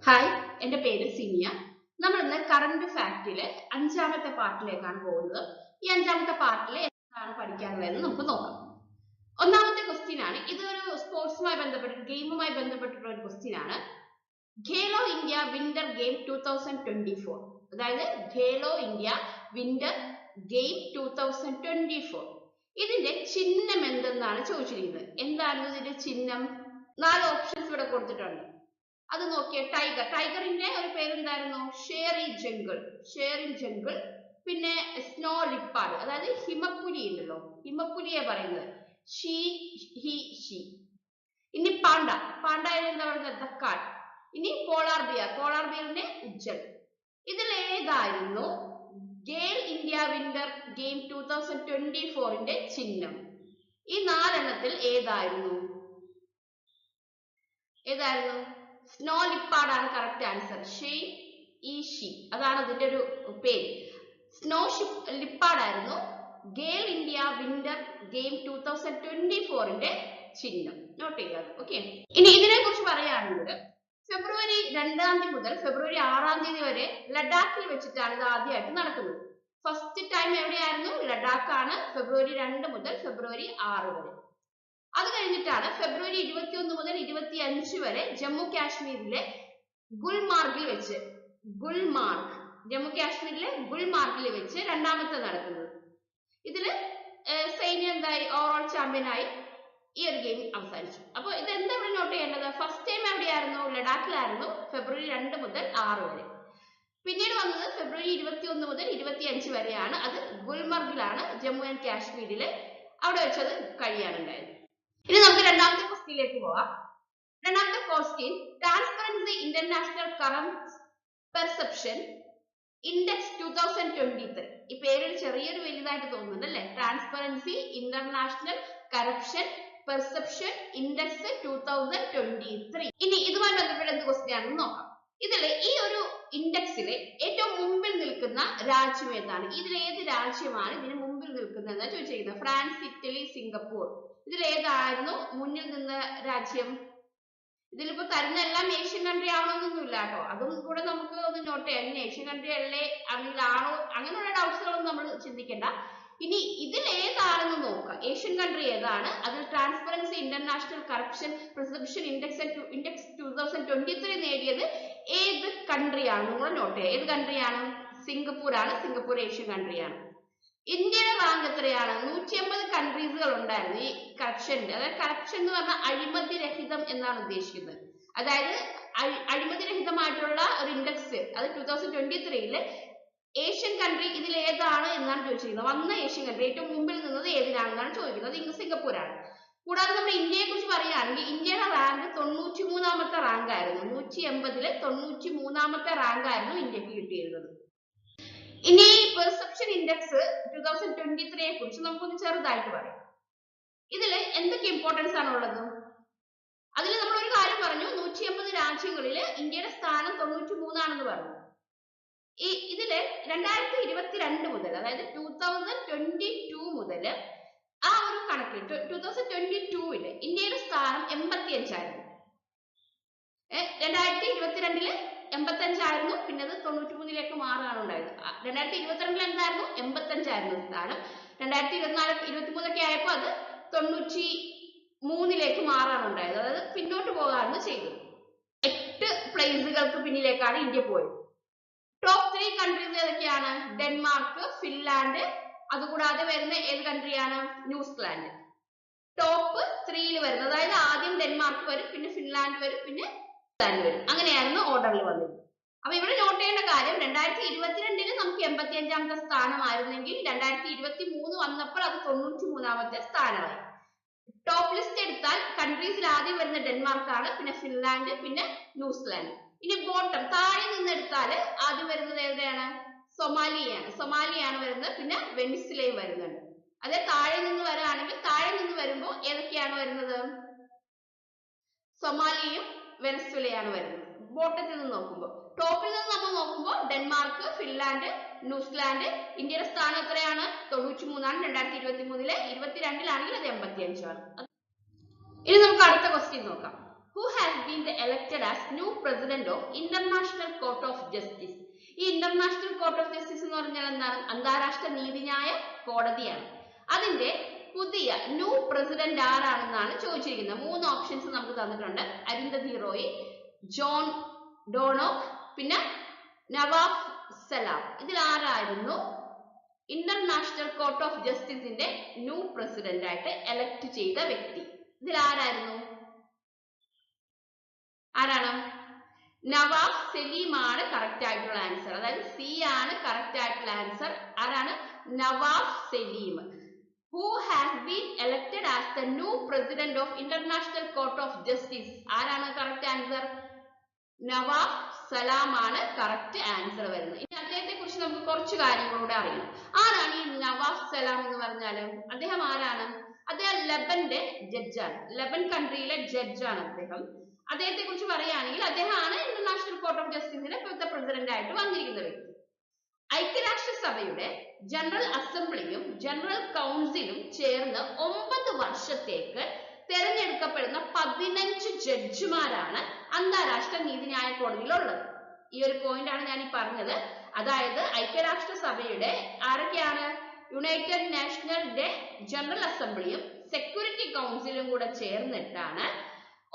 Hi, എൻ്റെ പേര് സിനിയ. നമ്മൾ ഇന്ന് കറന്റ് ഫാക്റ്റിലെ 5ാമത്തെ പാർട്ടിലേക്കാണ് പോകുന്നത്. ഈ 5ാമത്തെ പാർട്ടിൽ എന്താണ് പഠിക്കാനുള്ളതെന്ന് നമുക്ക് നോക്കാം. ഒന്നാമത്തെ ക്വസ്റ്റ്യൻ ആണ്. ഇതൊരു സ്പോർട്സുമായി ബന്ധപ്പെട്ട ഗെയിമുമായി ബന്ധപ്പെട്ടിട്ടുള്ള ഒരു ക്വസ്റ്റ്യൻ ആണ്. ഖേലോ ഇന്ത്യ വിന്റർ ഗെയിം 2024, അതായത് ഖേലോ ഇന്ത്യ വിന്റർ ഗെയിം 2024 ഇതിന്റെ ചിഹ്നം എന്തെന്നാണ് ചോദിച്ചിരിക്കുന്നത്. എന്തായിരുന്നു ഇതിന്റെ ചിഹ്നം? 4 ഓപ്ഷൻസ് ഇവിടെ കൊടുത്തിട്ടുണ്ട്. അത് നോക്കിയ ടൈഗറിന്റെ ഒരു പേരെന്തായിരുന്നു? Sher in jungle. പിന്നെ സ്നോ ലിപ്പാർഡ്, അതായത് ഹിമപ്പുലി ഉണ്ടല്ലോ, ഹിമപ്പുലിയെ പറയുന്നത് ഷി. ഇനി പാണ്ഡായുടെ എന്താ പറയുന്നത്? ദക്കാട്. ഇനി പോളാർ ബിയറിന്റെ ഉജ്ജൽ. ഇതിൽ ഏതായിരുന്നു ഗെയിൽ ഇന്ത്യ വിന്റർ ഗെയിം 2024ന്റെ ചിഹ്നം? ഈ 4 എണ്ണത്തിൽ ഏതായിരുന്നു? സ്നോ ലിപ്പാർഡ് ആണ് കറക്റ്റ് ആൻസർ. ഷി അതാണ് അതിന്റെ ഒരു പേര്. സ്നോ ലിപ്പാർഡ് ആയിരുന്നു ഗെയിൽ ഇന്ത്യ വിന്റർ ഗെയിം 2024ന്റെ ചിഹ്നം. നോട്ട് ചെയ്യുക. ഓക്കെ, ഇനി ഇതിനെ കുറിച്ച് പറയുകയാണെങ്കിൽ ഫെബ്രുവരി 2 മുതൽ ഫെബ്രുവരി 6 വരെ ലഡാക്കിൽ വെച്ചിട്ടാണ് ഇത് ആദ്യമായിട്ട് നടക്കുന്നത്. ഫസ്റ്റ് ടൈം എവിടെയായിരുന്നു? ലഡാക്ക് ആണ്. ഫെബ്രുവരി 2 മുതൽ ഫെബ്രുവരി 6 വരെ. അത് കഴിഞ്ഞിട്ടാണ് ഫെബ്രുവരി 21 മുതൽ 25 വരെ ജമ്മു കാശ്മീരിലെ ജമ്മു കാശ്മീരിലെ ഗുൽമാർഗിൽ വെച്ച് രണ്ടാമത്തെ നടക്കുന്നത്. ഇതില് സൈന്യം എന്തായി? ഓവറോൾ ചാമ്പ്യനായി ഈ ഒരു ഗെയിം അവസാനിച്ചു. അപ്പോൾ ഇത് എന്താ ഇവിടെ നോട്ട് ചെയ്യേണ്ടത്? ഫസ്റ്റ് ടൈം എവിടെയായിരുന്നു? ലഡാക്കിലായിരുന്നു, ഫെബ്രുവരി 2 മുതൽ 6 വരെ. പിന്നീട് വന്നത് ഫെബ്രുവരി 21 മുതൽ 25 വരെയാണ്. അത് ഗുൽമർഗിലാണ്, ജമ്മു ആൻഡ് കാശ്മീരില്. അവിടെ വെച്ചത് കഴിയാനുണ്ടായത്. ഇനി നമുക്ക് രണ്ടാമത്തെ ക്വസ്റ്റ്യനിലേക്ക് പോവാം. രണ്ടാമത്തെ question, transparency international current perception Index 2023. ഈ പേരിൽ ചെറിയൊരു വലുതായിട്ട് തോന്നുന്നുണ്ട് അല്ലെ? Transparency International Corruption Perception Index 2023. ഇനി ഇതുമായി ബന്ധപ്പെട്ട എന്ത് ക്വസ്റ്റ്യൻ ആണെന്ന് നോക്കാം. ഇതില് ഈ ഒരു ഇൻഡെക്സിലെ ഏറ്റവും മുമ്പിൽ നിൽക്കുന്ന രാജ്യം ഏതാണ്? ഇതിൽ ഏത് രാജ്യമാണ് ഇതിന് മുമ്പിൽ നിൽക്കുന്നത് എന്നാണ് ചോദിച്ചിരിക്കുന്നത്. France, Italy, Singapore. ഇതിൽ ഏതായിരുന്നു മുന്നിൽ നിന്ന രാജ്യം? ഇതിലിപ്പോ തരുന്ന എല്ലാം ഏഷ്യൻ കൺട്രി ആവണമെന്നൊന്നുമില്ല കേട്ടോ. അതും കൂടെ നമുക്ക് ഒന്ന് നോട്ട് ചെയ്യാം. ഏഷ്യൻ കൺട്രി അല്ലേ അല്ലെങ്കിൽ ആണോ അങ്ങനെയുള്ള ഡൗട്ട്സുകളൊന്നും നമ്മൾ ചിന്തിക്കേണ്ട. ഇനി ഇതിൽ ഏതാണെന്ന് നോക്കാം. ഏഷ്യൻ കൺട്രി ഏതാണ്? അതിൽ Transparency International Corruption Perception Index 2023 നേടിയത് ഏത് കൺട്രിയാണ്? നിങ്ങൾ നോട്ട് ചെയ്യുക. ഏത് കൺട്രിയാണ്? സിംഗപ്പൂർ ആണ്. സിംഗപ്പൂർ ഏഷ്യൻ കൺട്രിയാണ്. ഇന്ത്യയുടെ റാങ്ക് എത്രയാണ്? 150 കൺട്രീസുകൾ ഉണ്ടായിരുന്നു ഈ കറപ്ഷന്റെ. അതായത് കറപ്ഷൻ എന്ന് പറഞ്ഞാൽ അഴിമതിരഹിതം എന്നാണ് ഉദ്ദേശിക്കുന്നത്. അതായത് അഴിമതിരഹിതമായിട്ടുള്ള ഒരു ഇൻഡെക്സ്, അത് 2023 ഏഷ്യൻ കൺട്രി ഇതിൽ ഏതാണ് എന്നാണ് ചോദിച്ചിരിക്കുന്നത്. വന്ന ഏഷ്യൻ കൺട്രി ഏറ്റവും മുമ്പിൽ നിന്നത് ഏതിനാണെന്നാണ് ചോദിക്കുന്നത്. അത് സിംഗപ്പൂരാണ്. കൂടാതെ നമ്മൾ ഇന്ത്യയെ കുറിച്ച് പറയുകയാണെങ്കിൽ ഇന്ത്യയുടെ റാങ്ക് 93ാമത്തെ റാങ്ക് ആയിരുന്നു. 180-ൽ 93ാമത്തെ റാങ്ക് ആയിരുന്നു ഇന്ത്യക്ക് കിട്ടിയിരുന്നത്. ഇനി പെർസെപ്ഷൻ ഇൻഡെക്സ് 2023 കുറിച്ച് നമുക്കൊന്ന് ചെറുതായിട്ട് പറയാം. ഇതില് എന്തൊക്കെ ഇമ്പോർട്ടൻസ് ആണ് ഉള്ളത്? അതിൽ നമ്മൾ ഒരു കാര്യം പറഞ്ഞു, 180 രാജ്യങ്ങളിൽ ഇന്ത്യയുടെ സ്ഥാനം 93 ആണെന്ന് പറഞ്ഞു. ഇതില് 2022 മുതൽ, അതായത് 2022 മുതൽ ആ ഒരു കണക്കിൽ 2022 ഇന്ത്യയുടെ സ്ഥാനം 85 ആയിരുന്നു. 2022 85 ആയിരുന്നു. പിന്നെ അത് 93ലേക്ക് മാറുകയാണ് ഉണ്ടായത്. 2022 എന്തായിരുന്നു? 85 ആയിരുന്നു സ്ഥാനം. 2023 ആയപ്പോൾ അത് 93ലേക്ക് മാറാണ് ഉണ്ടായത്. അതായത് പിന്നോട്ട് പോകാറാണ് ചെയ്തത്. 8 പ്ലേസുകൾക്ക് പിന്നിലേക്കാണ് ഇന്ത്യ പോയത്. ടോപ്പ് 3 കൺട്രീസ് ഏതൊക്കെയാണ്? ഡെൻമാർക്ക്, ഫിൻലാൻഡ്, അതുകൂടാതെ വരുന്ന ഏത് കൺട്രിയാണ്? ന്യൂസിലാൻഡ്. ടോപ്പ് 3ൽ വരുന്നത്, അതായത് ആദ്യം ഡെൻമാർക്ക് വരും, പിന്നെ ഫിൻലാൻഡ് വരും, പിന്നെ വരും. അങ്ങനെയായിരുന്നു ഓർഡറിൽ വന്നത്. അപ്പൊ ഇവിടെ നോട്ട് ചെയ്യേണ്ട കാര്യം, 2022 നമുക്ക് 85ാമത്തെ സ്ഥാനമായിരുന്നെങ്കിൽ 2023 വന്നപ്പോൾ അത് 93ാമത്തെ സ്ഥാനമായി. ടോപ്പ് ലിസ്റ്റ് എടുത്താൽ കൺട്രീസിൽ ആദ്യം വരുന്ന ഡെൻമാർക്കാണ്, പിന്നെ ഫിൻലാൻഡ്, പിന്നെ ന്യൂസിലാൻഡ്. ഇനി ബോട്ടം താഴെ നിന്ന് എടുത്താൽ ആദ്യം വരുന്നത് എവിടെയാണ്? സൊമാലിയാണ് വരുന്നത്, പിന്നെ വെനിസ്വലയും വരുന്നുണ്ട്. അതെ, താഴെ നിന്ന് വരാണെങ്കിൽ താഴെ നിന്ന് വരുമ്പോൾ ഏതൊക്കെയാണ് വരുന്നത്? സൊമാലിയും വെനസ്വലയാണ് വരുന്നത്. ബോട്ടത്തിൽ നിന്ന് നോക്കുമ്പോൾ. ടോപ്പിൽ നിന്ന് നമ്മൾ നോക്കുമ്പോൾ ഡെൻമാർക്ക്, ഫിൻലാൻഡ്, ന്യൂസിലാൻഡ്. ഇന്ത്യയുടെ സ്ഥാനം എത്രയാണ്? 93ആണ് 2023. 22 അത് 85 ആണ്. ഇനി നമുക്ക് അടുത്ത ക്വസ്റ്റ്യൻ നോക്കാം. who has been elected as new president of International Court of Justice. ഈ ഇന്റർനാഷണൽ കോർട്ട് ഓഫ് ജസ്റ്റിസ് എന്ന് പറഞ്ഞാൽ എന്താണ്? അന്താരാഷ്ട്ര നീതിന്യായ കോടതിയാണ്. അതിന്റെ പുതിയ ന്യൂ പ്രസിഡന്റ് ആരാണെന്നാണ് ചോദിച്ചിരിക്കുന്നത്. 3 ഓപ്ഷൻസ് നമുക്ക് തന്നിട്ടുണ്ട്. അരുന്ധതി റോയ്, ജോൺ ഡോണോക്ക്, പിന്നെ നവാഫ് സലാം. ഇതിൽ ആരായിരുന്നു ഇന്റർനാഷണൽ കോർട്ട് ഓഫ് ജസ്റ്റിസിന്റെ ന്യൂ പ്രസിഡന്റ് ആയിട്ട് എലക്ട് ചെയ്ത വ്യക്തി? ഇതിൽ ആരായിരുന്നു? ആരാണ്? നവാഫ് സലീം ആണ് കറക്റ്റ് ആയിട്ടുള്ള ആൻസർ. അതായത് സി ആണ് കറക്റ്റ് ആയിട്ടുള്ള ആൻസർ. ആരാണ്? Nawaf Saleem. Who has been elected as the new president of International Court of Justice? ആരാണ് കറക്റ്റ് ആൻസർ? നവാഫ് സലാം ആണ് കറക്റ്റ് ആൻസർ വരുന്നത്. ഇനി അദ്ദേഹത്തെ കുറിച്ച് നമുക്ക് കുറച്ച് കാര്യങ്ങളൂടെ അറിയണം. ആരാണ് ഈ നവാഫ് സലാം എന്ന് പറഞ്ഞാൽ? അദ്ദേഹം ആരാണ്? അദ്ദേഹം ലബന്റെ ജഡ്ജാണ്. ലബൻ കൺട്രിയിലെ ജഡ്ജാണ് അദ്ദേഹം. അദ്ദേഹത്തെ കുറിച്ച് പറയുകയാണെങ്കിൽ അദ്ദേഹമാണ് ഇന്റർനാഷണൽ കോർട്ട് ഓഫ് ജസ്റ്റിസിന്റെ ഇപ്പോഴത്തെ പ്രസിഡന്റ് ആയിട്ട് വന്നിരിക്കുന്ന വ്യക്തി. ഐക്യരാഷ്ട്രസഭയുടെ ജനറൽ അസംബ്ലിയും ജനറൽ കൗൺസിലും ചേർന്ന് 9 വർഷത്തേക്ക് തെരഞ്ഞെടുക്കപ്പെടുന്ന 15 ജഡ്ജിമാരാണ് അന്താരാഷ്ട്ര നീതിന്യായ കോടതിയിലുള്ളത്. ഈ ഒരു പോയിന്റ് ആണ് ഞാൻ ഈ പറഞ്ഞത്. അതായത് ഐക്യരാഷ്ട്രസഭയുടെ ആരൊക്കെയാണ്? യുണൈറ്റഡ് നേഷണലിന്റെ ജനറൽ അസംബ്ലിയും സെക്യൂരിറ്റി കൗൺസിലും കൂടെ ചേർന്നിട്ടാണ്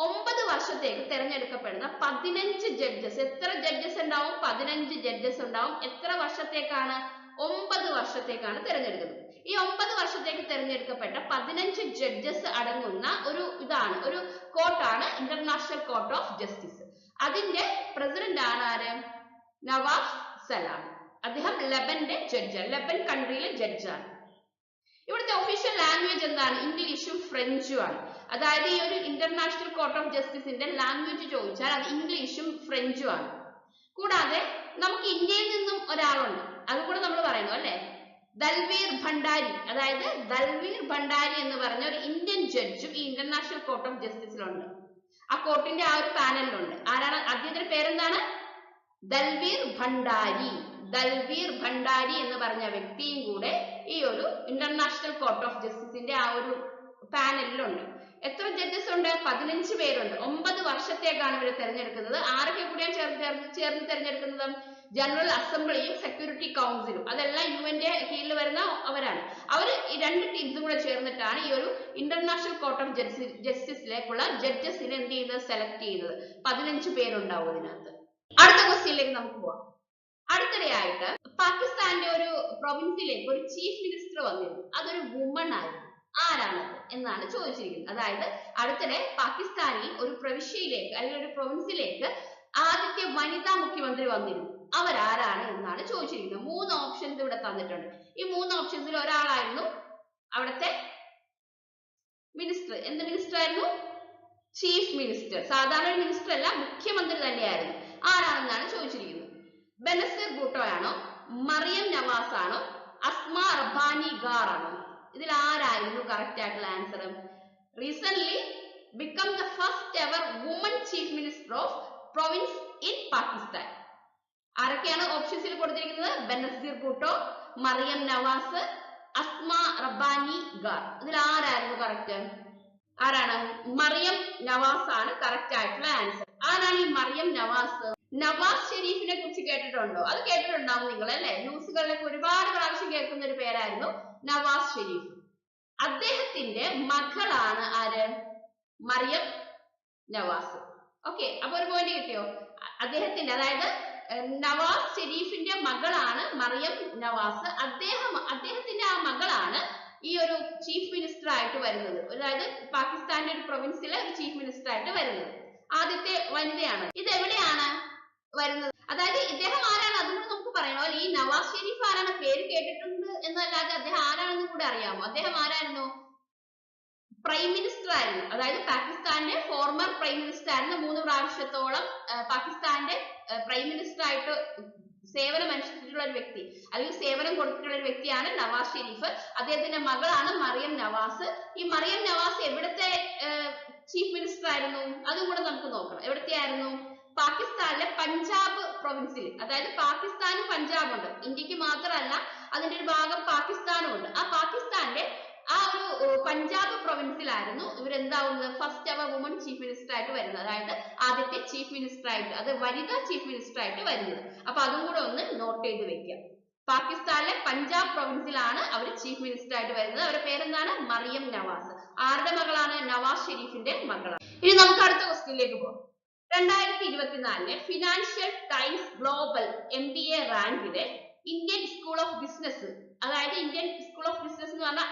9 വർഷത്തേക്ക് തെരഞ്ഞെടുക്കപ്പെടുന്ന 15 ജഡ്ജസ്. എത്ര ജഡ്ജസ് ഉണ്ടാവും? 15 ജഡ്ജസ് ഉണ്ടാവും. എത്ര വർഷത്തേക്കാണ്? 9 വർഷത്തേക്കാണ് തെരഞ്ഞെടുക്കുന്നത്. ഈ 9 വർഷത്തേക്ക് തെരഞ്ഞെടുക്കപ്പെട്ട 15 ജഡ്ജസ് അടങ്ങുന്ന ഒരു കോർട്ടാണ് ഇന്റർനാഷണൽ കോർട്ട് ഓഫ് ജസ്റ്റിസ്. അതിന്റെ പ്രസിഡന്റ് ആണ് ആര്? നവാഫ് സലാം. അദ്ദേഹം ലബന്റെ ജഡ്ജാണ്. ലബൻ കൺട്രിയിലെ ജഡ്ജാണ്. ഇവിടുത്തെ ഒഫീഷ്യൽ ലാംഗ്വേജ് എന്താണ്? ഇംഗ്ലീഷും ഫ്രഞ്ചും ആണ്. അതായത് ഈ ഒരു ഇന്റർനാഷണൽ കോർട്ട് ഓഫ് ജസ്റ്റിസിന്റെ ലാംഗ്വേജ് ചോദിച്ചാൽ അത് ഇംഗ്ലീഷും ഫ്രഞ്ചും ആണ്. കൂടാതെ നമുക്ക് ഇന്ത്യയിൽ നിന്നും ഒരാളുണ്ട്, അതുകൂടെ നമ്മൾ പറയണം അല്ലെ. ദൽവീർ ഭണ്ഡാരി, അതായത് ദൽവീർ ഭണ്ഡാരി എന്ന് പറഞ്ഞ ഒരു ഇന്ത്യൻ ജഡ്ജും ഈ ഇന്റർനാഷണൽ കോർട്ട് ഓഫ് ജസ്റ്റിസിലുണ്ട്. ആ കോർട്ടിന്റെ ആ ഒരു പാനലിലുണ്ട്. ആരാണ്? അദ്ദേഹത്തിന്റെ പേരെന്താണ്? ദൽവീർ ഭണ്ഡാരി. ദൽവീർ ഭണ്ഡാരി എന്ന് പറഞ്ഞ വ്യക്തിയും കൂടെ ഈ ഒരു ഇന്റർനാഷണൽ കോർട്ട് ഓഫ് ജസ്റ്റിസിന്റെ ആ ഒരു പാനലിലുണ്ട്. എത്ര ജഡ്ജസ് ഉണ്ട്? 15 പേരുണ്ട്. 9 വർഷത്തേക്കാണ് ഇവരെ തെരഞ്ഞെടുക്കുന്നത്. ആരൊക്കെ കൂടിയാണ് ചേർന്ന് തെരഞ്ഞെടുക്കുന്നത്? ജനറൽ അസംബ്ലിയും സെക്യൂരിറ്റി കൗൺസിലും. അതെല്ലാം യുഎന്റെ കീഴിൽ വരുന്ന അവരാണ്. അവർ ഈ 2 ടീംസും കൂടെ ചേർന്നിട്ടാണ് ഈ ഒരു ഇന്റർനാഷണൽ കോർട്ട് ഓഫ് ജസ്റ്റിസിലേക്കുള്ള ജഡ്ജസിനെ എന്ത് ചെയ്യുന്നത്? സെലക്ട് ചെയ്യുന്നത്. 15 പേരുണ്ടാവും അതിനകത്ത്. അടുത്ത ക്വസ്റ്റ്യനിലേക്ക് നമുക്ക് പോവാം. അടുത്തിടെയായിട്ട് പാകിസ്ഥാന്റെ ഒരു പ്രൊവിൻസിലേക്ക് ഒരു ചീഫ് മിനിസ്റ്റർ വന്നിരുന്നു. അതൊരു വുമൺ ആയിരുന്നു. ആരാണത് എന്നാണ് ചോദിച്ചിരിക്കുന്നത്. അതായത് അടുത്തിടെ പാകിസ്ഥാനിൽ ഒരു പ്രവിശ്യയിലേക്ക് അല്ലെങ്കിൽ ഒരു പ്രൊവിൻസിലേക്ക് ആദ്യത്തെ വനിതാ മുഖ്യമന്ത്രി വന്നിരുന്നു. അവരാരാണ് എന്നാണ് ചോദിച്ചിരിക്കുന്നത്. 3 ഓപ്ഷൻസ് ഇവിടെ തന്നിട്ടുണ്ട്. ഈ 3 ഓപ്ഷൻസിൽ ഒരാളായിരുന്നു അവിടുത്തെ മിനിസ്റ്റർ. എന്ത് മിനിസ്റ്റർ ആയിരുന്നു? Chief minister. സാധാരണ മിനിസ്റ്റർ അല്ല, മുഖ്യമന്ത്രി തന്നെയായിരുന്നു. ആരാണെന്നാണ് ചോദിച്ചിരിക്കുന്നത്. ബനസീർ ഭൂട്ടോ ആണോ? മറിയം നവാസ് ആണോ? അസ്മ റബ്ബാനി ഗാർ ആണോ? ഇതിൽ ആരായിരുന്നു കറക്റ്റ് ആയിട്ടുള്ള answer? Recent become the first ever woman chief minister of province in Pakistan. ആരൊക്കെയാണ് ഓപ്ഷൻസിൽ കൊടുത്തിരിക്കുന്നത്? ബനസീർ ഭൂട്ടോ, മറിയം നവാസ്, അസ്മ റബ്ബാനി ഗാർ. ഇതിൽ ആരായിരുന്നു കറക്റ്റ്? ആരാണ്? മറിയം നവാസ് ആണ് കറക്റ്റ് ആയിട്ടുള്ള ആൻസർ. ആരാണ് ഈ മറിയം നവാസ്? നവാസ് ഷെരീഫിനെ കുറിച്ച് കേട്ടിട്ടുണ്ടോ? അത് കേട്ടിട്ടുണ്ടാവും നിങ്ങൾ അല്ലെ. ന്യൂസുകളിലൊക്കെ ഒരുപാട് പ്രാവശ്യം കേൾക്കുന്ന ഒരു പേരായിരുന്നു നവാസ് ഷെരീഫ്. അദ്ദേഹത്തിന്റെ മകളാണ് ആര്? മറിയം നവാസ്. ഓക്കെ, അപ്പൊ ഒരു പോയിന്റ് കിട്ടിയോ? അദ്ദേഹത്തിന്റെ, അതായത് നവാസ് ഷെരീഫിന്റെ മകളാണ് മറിയം നവാസ്. അദ്ദേഹത്തിന്റെ ആ മകളാണ് ഈ ഒരു ചീഫ് മിനിസ്റ്റർ ആയിട്ട് വരുന്നത്. അതായത് പാകിസ്ഥാന്റെ ഒരു പ്രൊവിൻസിലെ ഒരു ചീഫ് മിനിസ്റ്റർ ആയിട്ട് വരുന്നത്. ആദ്യത്തെ വനിതയാണ്. ഇത് എവിടെയാണ് വരുന്നത്? അതായത് ഇദ്ദേഹം ആരാണ് അതുകൊണ്ട് നമുക്ക് പറയണോ? ഈ നവാസ് ഷെരീഫ് ആരാണ്? പേര് കേട്ടിട്ടുണ്ട് എന്നല്ലാതെ അദ്ദേഹം ആരാണെന്ന് കൂടെ അറിയാമോ? അദ്ദേഹം ആരായിരുന്നു? പ്രൈം മിനിസ്റ്റർ ആയിരുന്നു. അതായത് പാകിസ്ഥാന്റെ ഫോർമർ പ്രൈം മിനിസ്റ്റർ ആയിരുന്നു. 3 പ്രാവശ്യത്തോളം പാകിസ്ഥാന്റെ പ്രൈം മിനിസ്റ്റർ ആയിട്ട് സേവനം അനുഷ്ഠിച്ചിട്ടുള്ള ഒരു വ്യക്തി, അല്ലെങ്കിൽ സേവനം കൊടുത്തിട്ടുള്ള ഒരു വ്യക്തിയാണ് നവാസ് ഷെരീഫ്. അദ്ദേഹത്തിന്റെ മകളാണ് മറിയം നവാസ്. ഈ മറിയം നവാസ് എവിടുത്തെ ചീഫ് മിനിസ്റ്റർ ആയിരുന്നു? അതും കൂടെ നമുക്ക് നോക്കണം. എവിടത്തെ ആയിരുന്നു? പാകിസ്ഥാനിലെ പഞ്ചാബ് പ്രൊവിൻസിൽ. അതായത് പാകിസ്ഥാനും പഞ്ചാബും ഉണ്ട്. ഇന്ത്യക്ക് മാത്രമല്ല, അതിന്റെ ഒരു ഭാഗം പാകിസ്ഥാനും ഉണ്ട്. ആ പാകിസ്ഥാന്റെ ആ ഒരു പഞ്ചാബ് പ്രൊവിൻസിലായിരുന്നു ഇവരെന്താവുന്നത് ഫസ്റ്റ് അവർ വുമൺ ചീഫ് മിനിസ്റ്റർ ആയിട്ട് വരുന്നത്. അതായത് ആദ്യത്തെ ചീഫ് മിനിസ്റ്റർ ആയിട്ട്, അത് വനിതാ ചീഫ് മിനിസ്റ്റർ ആയിട്ട് വരുന്നത്. അപ്പൊ അതും കൂടെ ഒന്ന് നോട്ട് ചെയ്ത് വെക്കുക. പാകിസ്ഥാനിലെ പഞ്ചാബ് പ്രൊവിൻസിലാണ് അവർ ചീഫ് മിനിസ്റ്റർ ആയിട്ട് വരുന്നത്. അവരുടെ പേരെന്താണ്? മറിയം നവാസ്. ആരുടെ മകളാണ്? നവാസ് ഷെരീഫിന്റെ മകളാണ്. ഇനി നമുക്ക് അടുത്ത ക്വസ്റ്റ്യനിലേക്ക് പോകാം. 2024 ഫിനാൻഷ്യൽ ടൈംസ് ഗ്ലോബൽ MBA റാങ്കിലെ ഇന്ത്യൻ സ്കൂൾ ഓഫ് ബിസിനസ്, അതായത് ഇന്ത്യൻ സ്കൂൾ ഓഫ് ബിസിനസ് എന്ന് പറഞ്ഞാൽ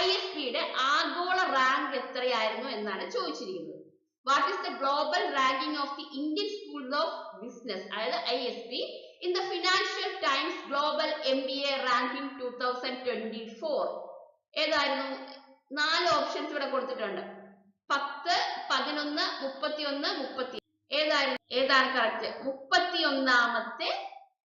ISB-യുടെ ആഗോള റാങ്ക് എത്രയായിരുന്നു എന്നാണ് ചോദിച്ചിരിക്കുന്നത്. What is the global ranking of the Indian School of Business, അതായത് ISB in the Financial Times global MBA ranking 2024? ഏതായിരുന്നു? 4 ഓപ്ഷൻസ് ഇവിടെ കൊടുത്തിട്ടുണ്ട്. 10, 11, 31, 30. ഏതാണ് കറക്റ്റ്? 31ാമത്തെ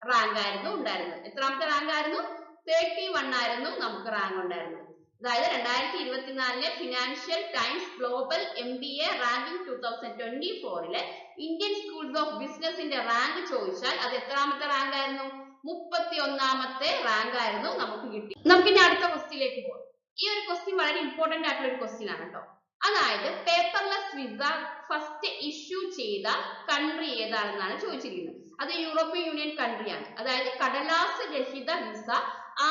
റാങ്ക് ആയിരുന്നു ഉണ്ടായിരുന്നത്. എത്രാമത്തെ റാങ്ക് ആയിരുന്നു? 31 ആയിരുന്നു നമുക്ക് റാങ്ക് ഉണ്ടായിരുന്നത്. അതായത് 2024 Financial Times global MBA ranking 2024 Indian schools of ബിസിനസിന്റെ റാങ്ക് ചോദിച്ചാൽ അത് എത്രാമത്തെ റാങ്ക് ആയിരുന്നു? 31ാമത്തെ റാങ്ക് ആയിരുന്നു നമുക്ക് കിട്ടി. നമുക്ക് ഇനി അടുത്ത ക്വസ്റ്റ്യനിലേക്ക് പോകാം. ഈ ഒരു ക്വസ്റ്റ്യൻ വളരെ ഇമ്പോർട്ടന്റ് ആയിട്ടുള്ള ഒരു ക്വസ്റ്റ്യൻ ആണ് കേട്ടോ. അതായത് പേപ്പർലെസ് വിസ ഫസ്റ്റ് ഇഷ്യൂ ചെയ്ത കൺട്രി ഏതാണെന്നാണ് ചോദിച്ചിരിക്കുന്നത്. അത് യൂറോപ്യൻ യൂണിയൻ കൺട്രിയാണ്. അതായത് കടലാസ് രഹിത വിസ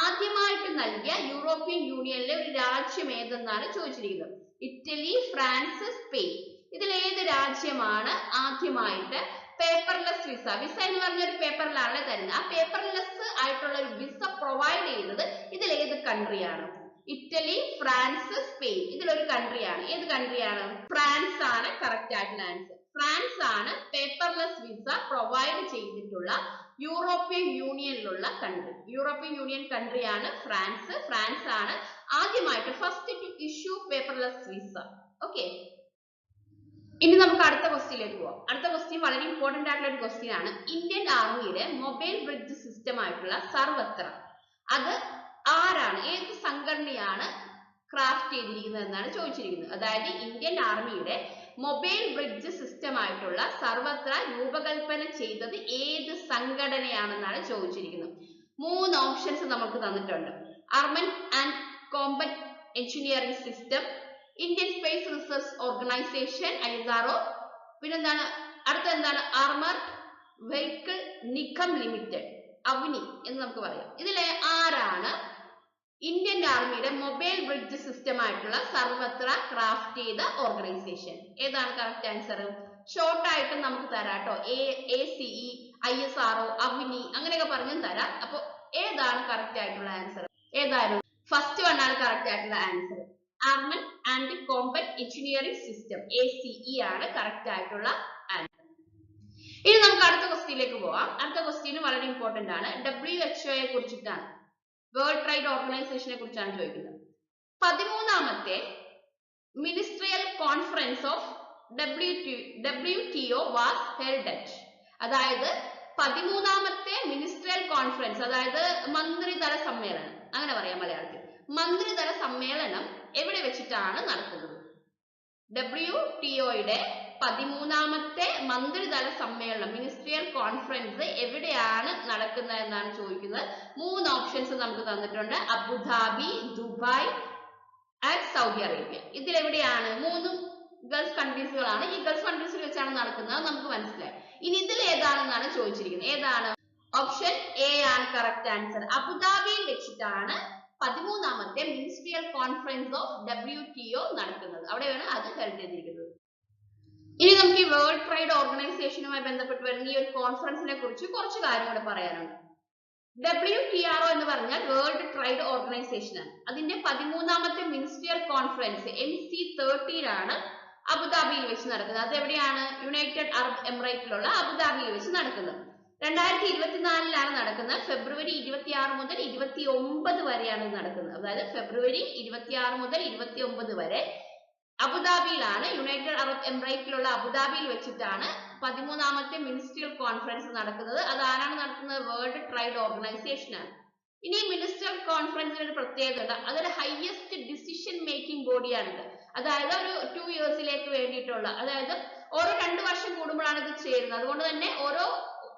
ആദ്യമായിട്ട് നൽകിയ യൂറോപ്യൻ യൂണിയനിലെ ഒരു രാജ്യം ഏതെന്നാണ് ചോദിച്ചിരിക്കുന്നത്. Italy, France, Spain. ഇതിൽ ഏത് രാജ്യമാണ് ആദ്യമായിട്ട് പേപ്പർലെസ് വിസ എന്ന് പറഞ്ഞ ഒരു പേപ്പറിലാണ് തരുന്നത്. ആ പേപ്പർലെസ് ആയിട്ടുള്ള ഒരു വിസ പ്രൊവൈഡ് ചെയ്തത് ഇതിൽ ഏത് കൺട്രിയാണ്? Italy, France, Spain. ഇതിലൊരു കൺട്രിയാണ്. ഏത് കൺട്രിയാണ്? ഫ്രാൻസ് ആണ് കറക്റ്റ് ആയിട്ടുള്ള ആൻസർ. ഫ്രാൻസ് ആണ് പേപ്പർലെസ് വിസ പ്രൊവൈഡ് ചെയ്തിട്ടുള്ള യൂറോപ്യൻ യൂണിയനിലുള്ള കൺട്രി. യൂറോപ്യൻ യൂണിയൻ കൺട്രിയാണ് ഫ്രാൻസ്. ഫ്രാൻസ് ആണ് ആദ്യമായിട്ട് first to issue paperless visa. Okay, ഇനി നമുക്ക് അടുത്ത ക്വസ്റ്റ്യനിലേക്ക് പോവാം. അടുത്ത ക്വസ്റ്റ്യൻ വളരെ ഇമ്പോർട്ടന്റ് ആയിട്ടുള്ള ഒരു ക്വസ്റ്റ്യൻ ആണ്. ഇന്ത്യൻ ആർമിയുടെ മൊബൈൽ ബ്രിഡ്ജ് സിസ്റ്റം ആയിട്ടുള്ള സർവത്ര അത് ആരാണ്, ഏത് സംഘടനയാണ് ക്രാഫ്റ്റ് ചെയ്തിരിക്കുന്നത് എന്നാണ് ചോദിച്ചിരിക്കുന്നത്. അതായത് ഇന്ത്യൻ ആർമിയുടെ മൊബൈൽ ബ്രിഡ്ജ് സിസ്റ്റം ആയിട്ടുള്ള സർവത്ര രൂപകൽപ്പന ചെയ്തത് ഏത് സംഘടനയാണെന്നാണ് ചോദിച്ചിരിക്കുന്നത്. 3 ഓപ്ഷൻസ് നമുക്ക് തന്നിട്ടുണ്ട്. Armament and combat engineering system, Indian Space Research Organisation ISRO, പിന്നെന്താണ് അടുത്തെന്താണ്? Armoured vehicle Nigam limited, Avani എന്ന് നമുക്ക് പറയാം. ഇതിലെ ആരാണ് ഇന്ത്യൻ ആർമിയുടെ മൊബൈൽ ബ്രിഡ്ജ് സിസ്റ്റം ആയിട്ടുള്ള സർവത്ര ക്രാഫ്റ്റ് ചെയ്ത ഓർഗനൈസേഷൻ? ഏതാണ് കറക്റ്റ് ആൻസർ? ഷോർട്ട് ആയിട്ട് നമുക്ക് തരാം കേട്ടോ. ACE, ISRO, അവനി അങ്ങനെയൊക്കെ പറഞ്ഞും തരാം. അപ്പൊ ഏതാണ് കറക്റ്റ് ആയിട്ടുള്ള ആൻസർ? ഏതായിരുന്നു? ഫസ്റ്റ് വൺ ആണ് കറക്റ്റ് ആയിട്ടുള്ള answer. Armament and combat engineering system, ACE ആണ് കറക്റ്റ് ആയിട്ടുള്ള ആൻസർ. ഇനി നമുക്ക് അടുത്ത ക്വസ്റ്റ്യനിലേക്ക് പോവാം. അടുത്ത ക്വസ്റ്റ്യൻ വളരെ ഇമ്പോർട്ടന്റ് ആണ്. WHO കുറിച്ചിട്ടാണ്, വേൾഡ് ട്രേഡ് ഓർഗനൈസേഷനെ കുറിച്ചാണ് ചോദിക്കുന്നത്. 13ാമത്തെ ministerial conference of WTO was held at, അതായത് 13ാമത്തെ മിനിസ്ട്രിയൽ കോൺഫറൻസ്, അതായത് മന്ത്രിതല സമ്മേളനം, അങ്ങനെ പറയാം മലയാളത്തിൽ. മന്ത്രിതല സമ്മേളനം എവിടെ വെച്ചിട്ടാണ് നടക്കുന്നത്? WTOയുടെ 13ാമത്തെ മന്ത്രിതല സമ്മേളനം, മിനിസ്ട്രിയൽ കോൺഫറൻസ് എവിടെയാണ് നടക്കുന്നത് എന്നാണ് ചോദിക്കുന്നത്. 3 ഓപ്ഷൻസ് നമുക്ക് തന്നിട്ടുണ്ട്. Abu Dhabi, Dubai and Saudi Arabia. ഇതിലെവിടെയാണ്? 3 ഗൾഫ് കൺട്രീസുകളാണ്. ഈ ഗൾഫ് കൺട്രീസിൽ വെച്ചാണ് നടക്കുന്നത്, നമുക്ക് മനസ്സിലായി. ഇനി ഇതിൽ ഏതാണെന്നാണ് ചോദിച്ചിരിക്കുന്നത്. ഏതാണ്? ഓപ്ഷൻ A ആണ് കറക്റ്റ് ആൻസർ. അബുദാബിയിൽ വെച്ചിട്ടാണ് 13ാമത്തെ മിനിസ്ട്രിയൽ കോൺഫറൻസ് ഓഫ് WTO നടക്കുന്നത്. അവിടെയാണ് അത് ഹെൽഡ് ചെയ്തിരിക്കുന്നത്. ഇനി നമുക്ക് ഈ വേൾഡ് ട്രേഡ് ഓർഗനൈസേഷനുമായി ബന്ധപ്പെട്ട് വരുന്ന ഈ ഒരു കോൺഫറൻസിനെ കുറിച്ച് കുറച്ച് കാര്യങ്ങൾ പറയാനുണ്ട്. WTRO എന്ന് പറഞ്ഞാൽ വേൾഡ് ട്രേഡ് ഓർഗനൈസേഷൻ ആണ്. അതിന്റെ 13ാമത്തെ മിനിസ്ട്രിയൽ കോൺഫറൻസ് MC30 അബുദാബിയിൽ വെച്ച് നടക്കുന്നത്. അത് എവിടെയാണ്? യുണൈറ്റഡ് അറബ് എമിറേറ്റിലുള്ള അബുദാബിയിൽ വെച്ച് നടക്കുന്നത്. 2024 നടക്കുന്നത്. ഫെബ്രുവരി 26 മുതൽ 29 വരെയാണ് നടക്കുന്നത്. അതായത് ഫെബ്രുവരി 26 മുതൽ 29 വരെ അബുദാബിയിലാണ്, യുണൈറ്റഡ് അറബ് എമിറേറ്റിലുള്ള അബുദാബിയിൽ വെച്ചിട്ടാണ് 13ാമത്തെ മിനിസ്ട്രിയൽ കോൺഫറൻസ് നടക്കുന്നത്. അത് ആരാണ് നടത്തുന്നത്? വേൾഡ് ട്രേഡ് ഓർഗനൈസേഷൻ ആണ്. ഇനി മിനിസ്ട്രിയൽ കോൺഫറൻസിന് ഒരു പ്രത്യേകത ഉണ്ട്. അതൊരു ഹയസ്റ്റ് ഡിസിഷൻ മേക്കിംഗ് ബോഡിയാണിത്. അതായത് ഒരു 2 ഇയേഴ്സിലേക്ക് വേണ്ടിയിട്ടുള്ള, അതായത് ഓരോ 2 വർഷം കൂടുമ്പോഴാണ് ഇത് ചേരുന്നത്. അതുകൊണ്ട് തന്നെ ഓരോ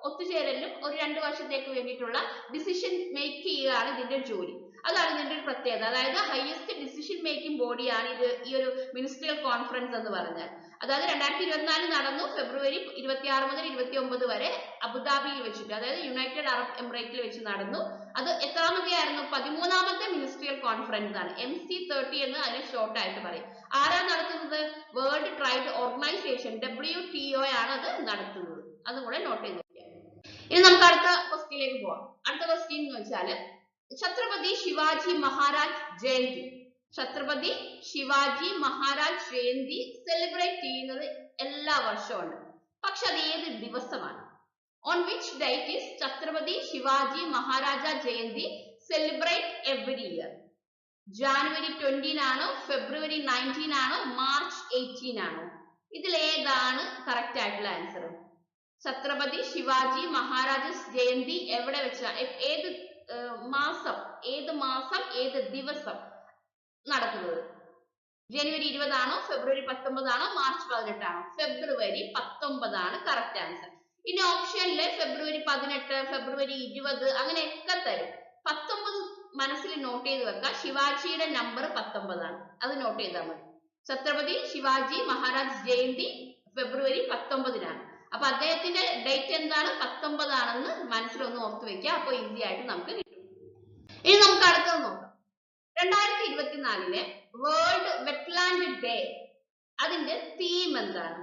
ഒത്തുചേരലിലും ഒരു 2 വർഷത്തേക്ക് വേണ്ടിയിട്ടുള്ള ഡിസിഷൻ മേക്ക് ചെയ്യുകയാണ് ഇതിന്റെ ജോലി. അതാണ് ഇതിന്റെ ഒരു പ്രത്യേകത. അതായത് ഹയസ്റ്റ് ഡിസിഷൻ മേക്കിംഗ് ബോഡിയാണ് ഇത്, ഈ ഒരു മിനിസ്ട്രിയൽ കോൺഫറൻസ് എന്ന് പറഞ്ഞാൽ. അതായത് 2024 നടന്നു ഫെബ്രുവരി 26 മുതൽ 29 വരെ അബുദാബിയിൽ വെച്ചിട്ട്, അതായത് യുണൈറ്റഡ് അറബ് എമിറേറ്റിൽ വെച്ച് നടന്നു. അത് എത്രാമത്തെ ആയിരുന്നു? 13ാമത്തെ മിനിസ്ട്രിയൽ കോൺഫറൻസ് ആണ്. MC30 എന്ന് അതിനെ ഷോർട്ട് ആയിട്ട് പറയും. ആരാ നടത്തുന്നത്? വേൾഡ് ട്രൈഡ് ഓർഗനൈസേഷൻ WTO ആണ് അത് നടത്തുന്നത്. അതും കൂടെ നോട്ട് ചെയ്ത് വെക്കുക. ഇനി നമുക്ക് അടുത്ത ക്വസ്റ്റ്യനിലേക്ക് പോവാം. അടുത്ത ക്വസ്റ്റ്യൻ എന്ന് വെച്ചാൽ ഛത്രപതി ശിവാജി മഹാരാജ് ജയന്തി. ഛത്രപതി ശിവാജി മഹാരാജ് ജയന്തി സെലിബ്രേറ്റ് ചെയ്യുന്നത് എല്ലാ വർഷവും ഉണ്ട്. പക്ഷെ അത് ഏത് ദിവസമാണ്? On which date is Chhatrapati Shivaji Maharaja Jayanti celebrate every year? January 20 ആണോ, ഫെബ്രുവരി 19 ആണോ, മാർച്ച് 18 ആണോ? ഇതിൽ ഏതാണ് കറക്റ്റ് ആയിട്ടുള്ള ആൻസർ? ഛത്രപതി ശിവാജി മഹാരാജ് ജയന്തി എവിടെ വെച്ചാ, ഏത് മാസം, ഏത് ദിവസം നടക്കുന്നത്? ജനുവരി 20 ആണോ, ഫെബ്രുവരി 19 ആണോ, മാർച്ച് 18 ആണോ? ഫെബ്രുവരി 19 ആണ് കറക്റ്റ് ആൻസർ. ഇനി ഓപ്ഷനില് ഫെബ്രുവരി 18, ഫെബ്രുവരി 20 അങ്ങനെയൊക്കെ തരും. 19 മനസ്സിൽ നോട്ട് ചെയ്ത് വെക്കുക. ശിവാജിയുടെ നമ്പർ 19 ആണ്, അത് നോട്ട് ചെയ്താൽ മതി. ഛത്രപതി ശിവാജി മഹാരാജ് ജയന്തി ഫെബ്രുവരി 19 അപ്പൊ അദ്ദേഹത്തിന്റെ ഡേറ്റ് എന്താണ്? 19 ആണെന്ന് മനസ്സിലൊന്ന് ഓർത്ത് വെക്കുക. അപ്പൊ ഈസി ആയിട്ട് നമുക്ക് കിട്ടും. ഇനി നമുക്ക് അടുത്തത് നോക്കാം. 2024 വേൾഡ് വെറ്റ്ലാൻഡ് ഡേ, അതിന്റെ തീം എന്താണ്?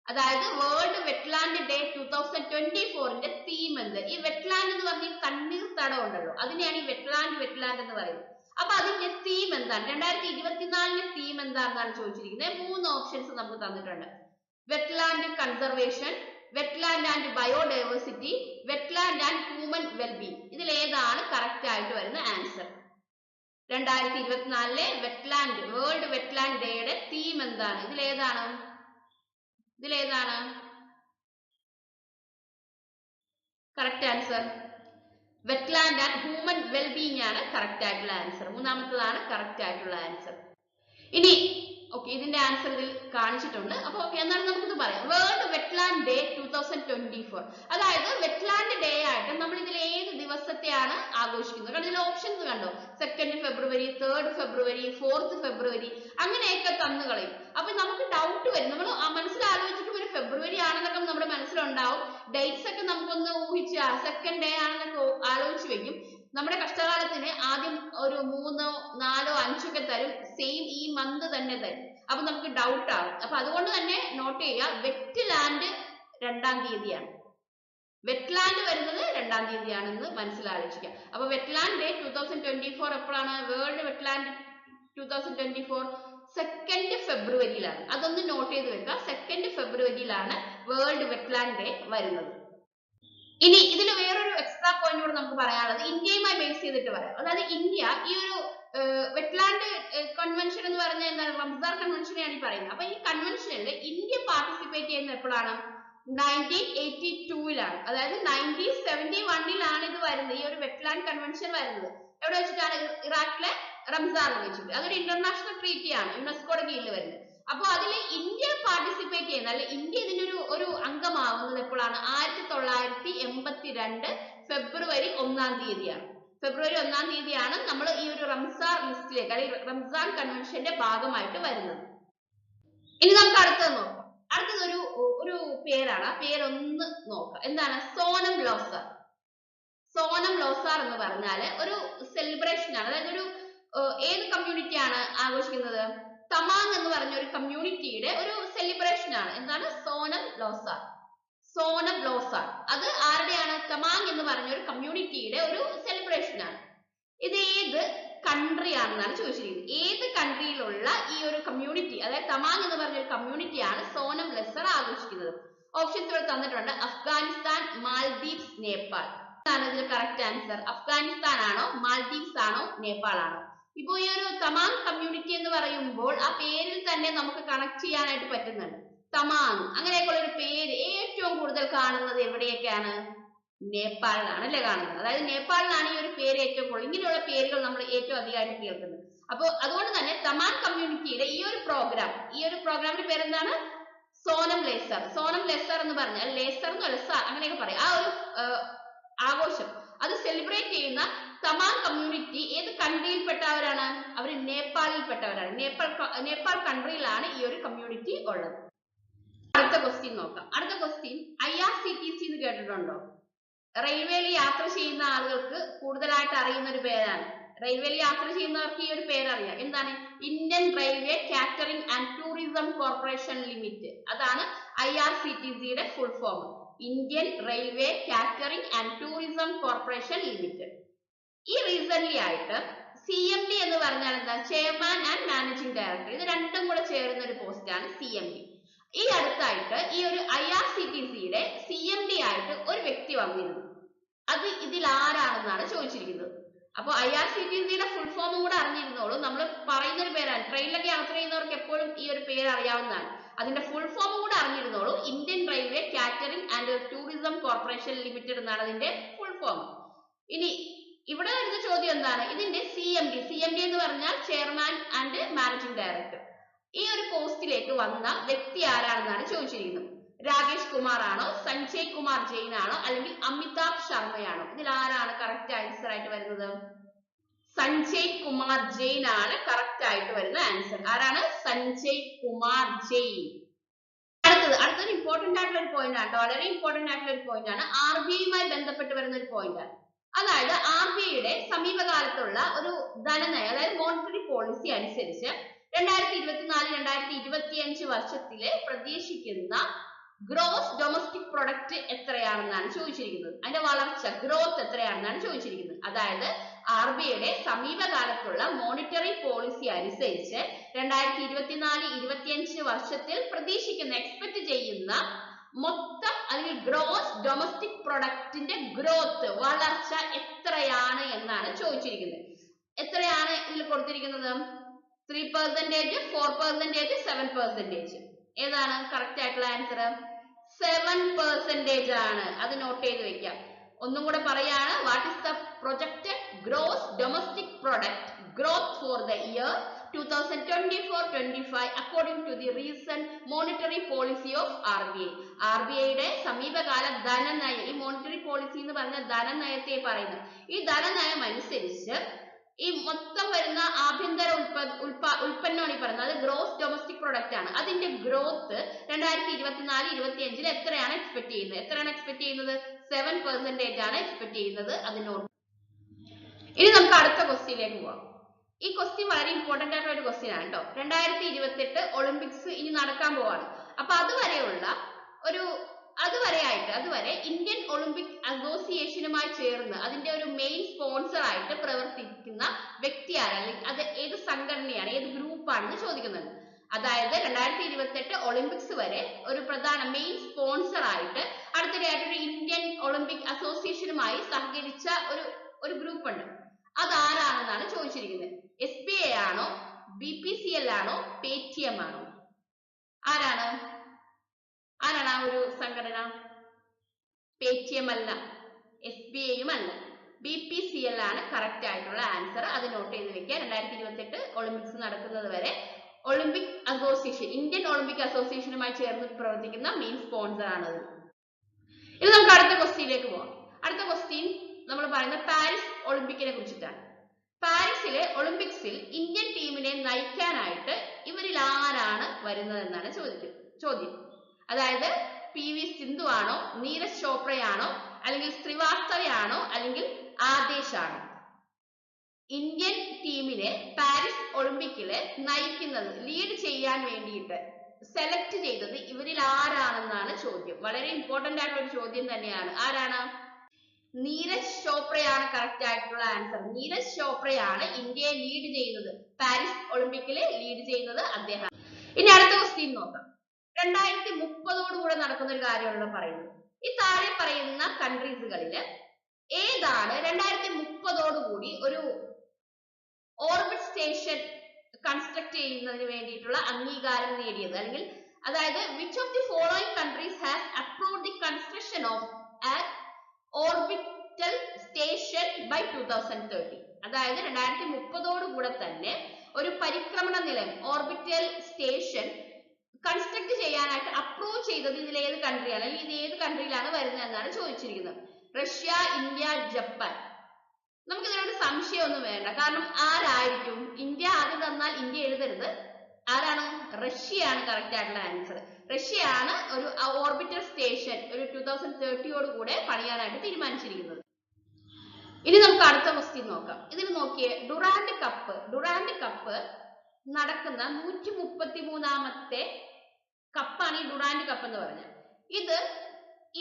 അതായത് വേൾഡ് വെറ്റ്ലാൻഡ് ഡേ 2024 തീം എന്ത്? ഈ വെറ്റ്ലാൻഡ് എന്ന് പറഞ്ഞ തണ്ണീർത്തടം ഉണ്ടല്ലോ, അതിനെയാണ് ഈ വെറ്റ്ലാൻഡ് എന്ന് പറയുന്നത്. അപ്പൊ അതിന്റെ തീം എന്താണ്? 2024 തീം എന്താണെന്നാണ് ചോദിച്ചിരിക്കുന്നത്. 3 ഓപ്ഷൻസ് നമുക്ക് തന്നിട്ടുണ്ട്. Wetland conservation, wetland and biodiversity, wetland and human wellbeing. ഇതിൽ ഏതാണ് കറക്റ്റ് ആയിട്ട് വരുന്ന ആൻസർ? 2024 വെറ്റ്ലാൻഡ് വേൾഡ് വെറ്റ്ലാൻഡ് ഡേയുടെ തീം എന്താണ്? ഇതിലേതാണ് correct answer? Wetland and human wellbeing ആണ് കറക്റ്റ് ആയിട്ടുള്ള ആൻസർ. മൂന്നാമത്തതാണ് കറക്റ്റ് ആയിട്ടുള്ള ആൻസർ. ഇനി ഓക്കെ, ഇതിന്റെ ആൻസർ ഇതിൽ കാണിച്ചിട്ടുണ്ട്. അപ്പൊ ഓക്കെ, എന്നാലും നമുക്കിത് പറയാം. വേൾഡ് വെറ്റ്ലാൻഡ് ഡേ 2024, അതായത് വെറ്റ്ലാൻഡ് ഡേ ആയിട്ട് നമ്മൾ ഇതിൽ ഏത് ദിവസത്തെയാണ് ആഘോഷിക്കുന്നത്? കാരണം ഇതിൽ ഓപ്ഷൻസ് കണ്ടോ? 2 ഫെബ്രുവരി, 3 ഫെബ്രുവരി, 4 ഫെബ്രുവരി അങ്ങനെയൊക്കെ തന്നു കളയും. അപ്പൊ നമുക്ക് ഡൗട്ട് വരും. നമ്മൾ മനസ്സിൽ ആലോചിച്ചിട്ട് ഒരു ഫെബ്രുവരി ആണെന്നൊക്കെ നമ്മുടെ മനസ്സിലുണ്ടാവും. ഡേറ്റ്സ് ഒക്കെ നമുക്കൊന്ന് ഊഹിച്ച് 2nd ഡേ ആണെന്നൊക്കെ ആലോചിച്ച് വെക്കും. നമ്മുടെ കഷ്ടകാലത്തിന് ആദ്യം ഒരു 3, 4, 5 ഒക്കെ തരും. സെയിം ഈ മന്ത് തന്നെ തരും. അപ്പൊ നമുക്ക് ഡൗട്ട് ആവും. അപ്പൊ അതുകൊണ്ട് തന്നെ നോട്ട് ചെയ്യുക, വെറ്റ്ലാൻഡ് 2-ാം തീയതിയാണ്. വെറ്റ്ലാൻഡ് വരുന്നത് 2-ാം തീയതിയാണെന്ന് മനസ്സിലാലോചിക്കുക. അപ്പൊ വെറ്റ്ലാൻഡ് ഡേ 2024 എപ്പോഴാണ്? World wetland 2024 2nd ഫെബ്രുവരിയിലാണ്. അതൊന്ന് നോട്ട് ചെയ്ത് വെക്കുക. 2nd ഫെബ്രുവരിയിലാണ് വേൾഡ് വെറ്റ്ലാൻഡ് ഡേ വരുന്നത്. ഇനി ഇതിൽ വേറൊരു എക്സ്ട്രാ പോയിന്റ് കൂടെ നമുക്ക് പറയാനുള്ളത്, ഇന്ത്യയുമായി ബേസ് ചെയ്തിട്ട് പറയാം. അതായത് ഇന്ത്യ ഈ ഒരു വെറ്റ്ലാൻഡ് കൺവെൻഷൻ എന്ന് പറഞ്ഞാൽ എന്താണ്? റംസാർ കൺവെൻഷനെയാണ് ഈ പറയുന്നത്. അപ്പൊ ഈ കൺവെൻഷനിൽ ഇന്ത്യ പാർട്ടിസിപ്പേറ്റ് ചെയ്യുന്നത് എപ്പോഴാണ്? 1982 അതായത് 1971 ഇത് വരുന്നത്. ഈ ഒരു വെറ്റ്ലാൻഡ് കൺവെൻഷൻ വരുന്നത് എവിടെ വെച്ചിട്ടാണ്? ഇറാഖിലെ റംസാറിൽ വെച്ചിട്ട്. അതൊരു ഇന്റർനാഷണൽ ട്രീറ്റി ആണ്, യുനെസ്കോയുടെ കീഴിൽ വരുന്നത്. അപ്പൊ അതിൽ ഇന്ത്യ പാർട്ടിസിപ്പേറ്റ് ചെയ്യുന്നത്, അല്ലെ ഇന്ത്യ ഇതിന്റെ ഒരു അംഗമാവുന്നത് എപ്പോഴാണ്? 1982 ഫെബ്രുവരി 1-ാം തീയതിയാണ്. ഫെബ്രുവരി 1-ാം തീയതിയാണ് നമ്മൾ ഈ ഒരു റംസാർ ലിസ്റ്റിലേക്ക്, അല്ലെങ്കിൽ റംസാൻ കൺവെൻഷന്റെ ഭാഗമായിട്ട് വരുന്നത്. ഇനി നമുക്ക് അടുത്തത് നോക്കാം. അടുത്തത് ഒരു പേരാണ്. ആ പേരൊന്ന് നോക്കാം. എന്താണ്? സോനം ലോസാർ. സോനം ലോസാർ എന്ന് പറഞ്ഞാല് ഒരു സെലിബ്രേഷൻ ആണ്. അതായത് ഒരു ഏത് കമ്മ്യൂണിറ്റിയാണ് ആഘോഷിക്കുന്നത്? തമാങ് എന്ന് പറഞ്ഞ ഒരു കമ്മ്യൂണിറ്റിയുടെ ഒരു സെലിബ്രേഷൻ ആണ്. എന്താണ്? സോനം ലോസാർ. സോനം ലോസാർ അത് ആരുടെയാണ്? തമാങ് എന്ന് പറഞ്ഞ ഒരു കമ്മ്യൂണിറ്റിയുടെ ഒരു സെലിബ്രേഷൻ ആണ്. ഇത് ഏത് കൺട്രി ആണെന്നാണ് ചോദിച്ചിരിക്കുന്നത്. ഏത് കൺട്രിയിലുള്ള ഈ ഒരു കമ്മ്യൂണിറ്റി, അതായത് തമാങ് എന്ന് പറഞ്ഞ ഒരു കമ്മ്യൂണിറ്റിയാണ് സോനം ലോസാർ ആഘോഷിക്കുന്നത്? ഓപ്ഷൻസ് ഇവിടെ തന്നിട്ടുണ്ട്. അഫ്ഗാനിസ്ഥാൻ, മാൽദീവ്സ്, നേപ്പാൾ. എന്താണ് ഇതിൽ കറക്റ്റ് ആൻസർ? അഫ്ഗാനിസ്ഥാൻ ആണോ, മാൽദീവ്സ് ആണോ, നേപ്പാൾ ആണോ? ഇപ്പൊ ഈ ഒരു തമാങ് കമ്മ്യൂണിറ്റി എന്ന് പറയുമ്പോൾ ആ പേരിൽ തന്നെ നമുക്ക് കണക്ട് ചെയ്യാനായിട്ട് പറ്റുന്നുണ്ട്. തമാങ് അങ്ങനെയൊക്കെയുള്ള ഒരു പേര് ഏറ്റവും കൂടുതൽ കാണുന്നത് എവിടെയൊക്കെയാണ്? നേപ്പാളിലാണ് അല്ലെ കാണുന്നത്. അതായത് നേപ്പാളിലാണ് ഈ ഒരു പേര് ഏറ്റവും കൂടുതൽ. ഇങ്ങനെയുള്ള പേരുകൾ നമ്മൾ ഏറ്റവും അധികമായിട്ട് കേൾക്കുന്നത്. അപ്പോൾ അതുകൊണ്ട് തന്നെ തമാങ് കമ്മ്യൂണിറ്റിയുടെ ഈ ഒരു പ്രോഗ്രാമിന്റെ പേരെന്താണ്? സോനം ലേസർ. സോനം ലേസർ എന്ന് പറഞ്ഞാൽ ലേസർ എന്നല്ല, അങ്ങനെയൊക്കെ പറയാം. ആഘോഷം അത് സെലിബ്രേറ്റ് ചെയ്യുന്ന തമാം കമ്മ്യൂണിറ്റി ഏത് കൺട്രിയിൽപ്പെട്ടവരാണ്? അവർ നേപ്പാളിൽപ്പെട്ടവരാണ്. നേപ്പാൾ കൺട്രിയിലാണ് ഈ ഒരു കമ്മ്യൂണിറ്റി ഉള്ളത്. അടുത്ത ക്വസ്റ്റ്യൻ നോക്കാം. അടുത്ത ക്വസ്റ്റ്യൻ IRCTC എന്ന് കേട്ടിട്ടുണ്ടോ? റെയിൽവേയിൽ യാത്ര ചെയ്യുന്ന ആളുകൾക്ക് കൂടുതലായിട്ട് അറിയുന്ന ഒരു പേരാണ്. റെയിൽവേയിൽ യാത്ര ചെയ്യുന്നവർക്ക് ഈ ഒരു പേര് അറിയാം. എന്താണ്? Indian railway catering and tourism corporation limit. അതാണ് IRCTCയുടെ full form. Indian railway catering and tourism corporation limited. ഈ റീസെന്റ് ആയിട്ട് CMD എന്ന് പറഞ്ഞാൽ എന്താ? Chairman and managing director. ഇത് രണ്ടും കൂടെ ചേരുന്ന ഒരു പോസ്റ്റാണ് CMD. ഈ അടുത്തായിട്ട് ഈ ഒരു IRCTCയുടെ CMD ആയിട്ട് ഒരു വ്യക്തി വന്നിരുന്നു. അത് ഇതിൽ ആരാണെന്നാണ് ചോദിച്ചിരിക്കുന്നത്. അപ്പോൾ IRCTCയുടെ ഫുൾ ഫോമും കൂടെ അറിഞ്ഞിരുന്നോളൂ. നമ്മൾ പറയുന്ന ഒരു പേരാണ്. ട്രെയിനിലൊക്കെ യാത്ര ചെയ്യുന്നവർക്ക് എപ്പോഴും ഈ ഒരു പേര് അറിയാവുന്നതാണ്. അതിന്റെ ഫുൾ ഫോമും കൂടെ അറിഞ്ഞിരുന്നോളൂ. Indian railway catering and tourism corporation limited എന്നാണ് അതിന്റെ ഫുൾ ഫോം. ഇനി ഇവിടെ വരുന്ന ചോദ്യം എന്താണ്? ഇതിന്റെ CMD എന്ന് പറഞ്ഞാൽ ചെയർമാൻ ആൻഡ് മാനേജിംഗ് ഡയറക്ടർ. ഈ ഒരു പോസ്റ്റിലേക്ക് വന്ന വ്യക്തി ആരാണെന്നാണ് ചോദിച്ചിരിക്കുന്നത്. രാകേഷ് കുമാർ ആണോ, സഞ്ജയ് കുമാർ ജെയിൻ ആണോ, അല്ലെങ്കിൽ അമിതാഭ് ശർമ്മയാണോ? ഇതിൽ ആരാണ് കറക്റ്റ് ആൻസർ ആയിട്ട് വരുന്നത്? സഞ്ജയ് കുമാർ ജെയിൻ ആണ് കറക്റ്റ് ആയിട്ട് വരുന്ന ആൻസർ. ആരാണ്? സഞ്ജയ് കുമാർ ജെയിൻ. അടുത്തൊരു ഇമ്പോർട്ടന്റ് ആയിട്ടുള്ള ഒരു പോയിന്റ് ആണ്. വളരെ ഇമ്പോർട്ടന്റ് ആയിട്ടുള്ള ഒരു പോയിന്റ് ആണ്. RBIയുമായി ബന്ധപ്പെട്ട് വരുന്ന ഒരു പോയിന്റ് ആണ്. അതായത് RBIയുടെ സമീപകാലത്തുള്ള ഒരു ധനനയം, അതായത് മോണിറ്ററി പോളിസി അനുസരിച്ച് 2024-2025 വർഷത്തിലെ പ്രതീക്ഷിക്കുന്ന ഗ്രോസ് ഡൊമസ്റ്റിക് പ്രൊഡക്റ്റ് എത്രയാണെന്നാണ് ചോദിച്ചിരിക്കുന്നത്. അതിന്റെ വളർച്ച, ഗ്രോത്ത് എത്രയാണെന്നാണ് ചോദിച്ചിരിക്കുന്നത്. അതായത് RBIയുടെ സമീപകാലത്തുള്ള മോണിറ്ററി പോളിസി അനുസരിച്ച് 2024-2025 വർഷത്തിൽ പ്രതീക്ഷിക്കുന്ന, എക്സ്പെക്ട് ചെയ്യുന്ന മൊത്തം അല്ലെങ്കിൽ ഗ്രോസ് ഡൊമസ്റ്റിക് പ്രൊഡക്റ്റിന്റെ ഗ്രോത്ത്, വളർച്ച എത്രയാണ് എന്നാണ് ചോദിച്ചിരിക്കുന്നത്. എത്രയാണ് ഇതിൽ കൊടുത്തിരിക്കുന്നത്? 3%, 4%, 7%. ഏതാണ് കറക്റ്റ് ആയിട്ടുള്ള ആൻസർ? 7% ആണ്. അത് നോട്ട് ചെയ്ത് വെക്കാം. ഒന്നും കൂടെ പറയാണ്. What is the projected gross domestic product growth for the year 2024-25 according to the recent monetary policy of RBI. RBIയുടെ സമീപകാല ധനനയം, ഈ മോണിറ്ററി പോളിസി എന്ന് പറഞ്ഞ ധനനയത്തെ പറയുന്നു. ഈ ധനനയം അനുസരിച്ച് ഈ മൊത്തം വരുന്ന ആഭ്യന്തര ഉൽപ്പന്നമാണ് ഈ പറയുന്നത്. അത് ഗ്രോസ് ഡൊമസ്റ്റിക് പ്രൊഡക്റ്റ് ആണ്. അതിന്റെ ഗ്രോത്ത് 2024-25 എത്രയാണ് എക്സ്പെക്ട് ചെയ്യുന്നത്? 7% ആണ് എക്സ്പെക്ട് ചെയ്യുന്നത്. അതിനോട് ഇനി നമുക്ക് അടുത്ത ക്വസ്റ്റ്യനിലേക്ക് പോവാം. ഈ ക്വസ്റ്റ്യൻ വളരെ ഇമ്പോർട്ടന്റ് ആയിട്ടുള്ള ഒരു ക്വസ്റ്റ്യൻ ആണ് കേട്ടോ. 2028 ഒളിമ്പിക്സ് ഇനി നടക്കാൻ പോവാണ്. അപ്പൊ അതുവരെ ഇന്ത്യൻ ഒളിമ്പിക് അസോസിയേഷനുമായി ചേർന്ന് അതിന്റെ ഒരു മെയിൻ സ്പോൺസർ ആയിട്ട് പ്രവർത്തിക്കുന്ന വ്യക്തി ആരാണ്, അല്ലെങ്കിൽ അത് ഏത് സംഘടനയാണ്, ഏത് ഗ്രൂപ്പാണെന്ന് ചോദിക്കുന്നുണ്ട്. അതായത് 2028 ഒളിമ്പിക്സ് വരെ ഒരു പ്രധാന മെയിൻ സ്പോൺസർ ആയിട്ട് അടുത്തിടെയായിട്ട് ഒരു ഇന്ത്യൻ ഒളിമ്പിക് അസോസിയേഷനുമായി സഹകരിച്ച ഒരു ഗ്രൂപ്പ് ഉണ്ട്. അതാരാണെന്നാണ് ചോദിച്ചിരിക്കുന്നത്. SBI ആണോ, BPCL ആണോ, Paytm ആണോ? ആരാണ് ആ ഒരു സംഘടന? Paytm അല്ല, SBIയും അല്ല, BPCL ആണ് കറക്റ്റ് ആയിട്ടുള്ള ആൻസർ. അത് നോട്ട് ചെയ്ത് വെക്കുക. 2028 ഒളിമ്പിക്സ് നടക്കുന്നത് വരെ ഒളിമ്പിക് അസോസിയേഷൻ, ഇന്ത്യൻ ഒളിമ്പിക് അസോസിയേഷനുമായി ചേർന്ന് പ്രവർത്തിക്കുന്ന മെയിൻ സ്പോൺസർ ആണ് അത്. ഇനി നമുക്ക് അടുത്ത ക്വസ്റ്റ്യനിലേക്ക് പോകാം. അടുത്ത ക്വസ്റ്റ്യൻ നമ്മൾ പറയുന്നത് പാരീസ് ഒളിമ്പിക്കിനെ കുറിച്ചിട്ടാണ്. പാരീസിലെ ഒളിമ്പിക്സിൽ ഇന്ത്യൻ ടീമിനെ നയിക്കാനായിട്ട് ഇവരിൽ ആരാണ് വരുന്നത് എന്നാണ് ചോദ്യം. അതായത് PV സിന്ധു ആണോ, നീരജ് ചോപ്രയാണോ, അല്ലെങ്കിൽ ശ്രീവാസ്തവയാണോ, അല്ലെങ്കിൽ ആദേശ് ആണോ? ഇന്ത്യൻ ടീമിനെ പാരീസ് ഒളിമ്പിക്കില് നയിക്കുന്നത്, ലീഡ് ചെയ്യാൻ വേണ്ടിയിട്ട് സെലക്ട് ചെയ്തത് ഇവരിൽ ആരാണെന്നാണ് ചോദ്യം. വളരെ ഇമ്പോർട്ടന്റ് ആയിട്ടുള്ള ഒരു ചോദ്യം തന്നെയാണ്. ആരാണ്? നീരജ് ചോപ്രയാണ് കറക്റ്റ് ആയിട്ടുള്ള ആൻസർ. നീരജ് ചോപ്രയാണ് ഇന്ത്യയെ ലീഡ് ചെയ്യുന്നത്, പാരീസ് ഒളിമ്പിക്കില് ലീഡ് ചെയ്യുന്നത് അദ്ദേഹം. ഇനി അടുത്ത ക്വസ്റ്റ്യൻ നോക്കാം. 2030 നടക്കുന്ന ഒരു കാര്യമാണ് പറയുന്നത്. ഈ താഴെ പറയുന്ന കൺട്രീസുകളില് ഏതാണ് 2030 ഒരു ഓർബിറ്റ് സ്റ്റേഷൻ കൺസ്ട്രക്ട് ചെയ്യുന്നതിന് വേണ്ടിയിട്ടുള്ള അംഗീകാരം നേടിയത്? അല്ലെങ്കിൽ അതായത് which of the following countries has approved the construction of an orbital station by 2030? അതായത് 2030 തന്നെ ഒരു പരിക്രമണ നിലയം, ഓർബിറ്റൽ സ്റ്റേഷൻ കൺസ്ട്രക്ട് ചെയ്യാനായിട്ട് അപ്രൂവ് ചെയ്തത് ഇതിൽ ഏത് കൺട്രിയാണ്, അല്ലെങ്കിൽ ഇത് ഏത് കൺട്രിയിലാണ് വരുന്നത് എന്നാണ് ചോദിച്ചിരിക്കുന്നത്. Russia, India, Japan. നമുക്ക് ഇതിനൊരു സംശയമൊന്നും വേണ്ട. കാരണം ആരായിരിക്കും? ഇന്ത്യ ആദ്യം തന്നാൽ ഇന്ത്യ എഴുതരുത്. ആരാണ്? റഷ്യയാണ് കറക്റ്റ് ആയിട്ടുള്ള ആൻസർ. റഷ്യയാണ് ഒരു ഓർബിറ്റൽ സ്റ്റേഷൻ ഒരു 2030 കൂടെ പണിയാനായിട്ട് തീരുമാനിച്ചിരിക്കുന്നത്. ഇനി നമുക്ക് അടുത്ത ക്വസ്റ്റ്യൻ നോക്കാം. ഇതിൽ നോക്കിയേ, ഡുറാൻഡ് കപ്പ് നടക്കുന്ന 133ാമത്തെ കപ്പാണ് ഈ ഡുറാൻഡ് കപ്പ് എന്ന് പറഞ്ഞത്. ഇത്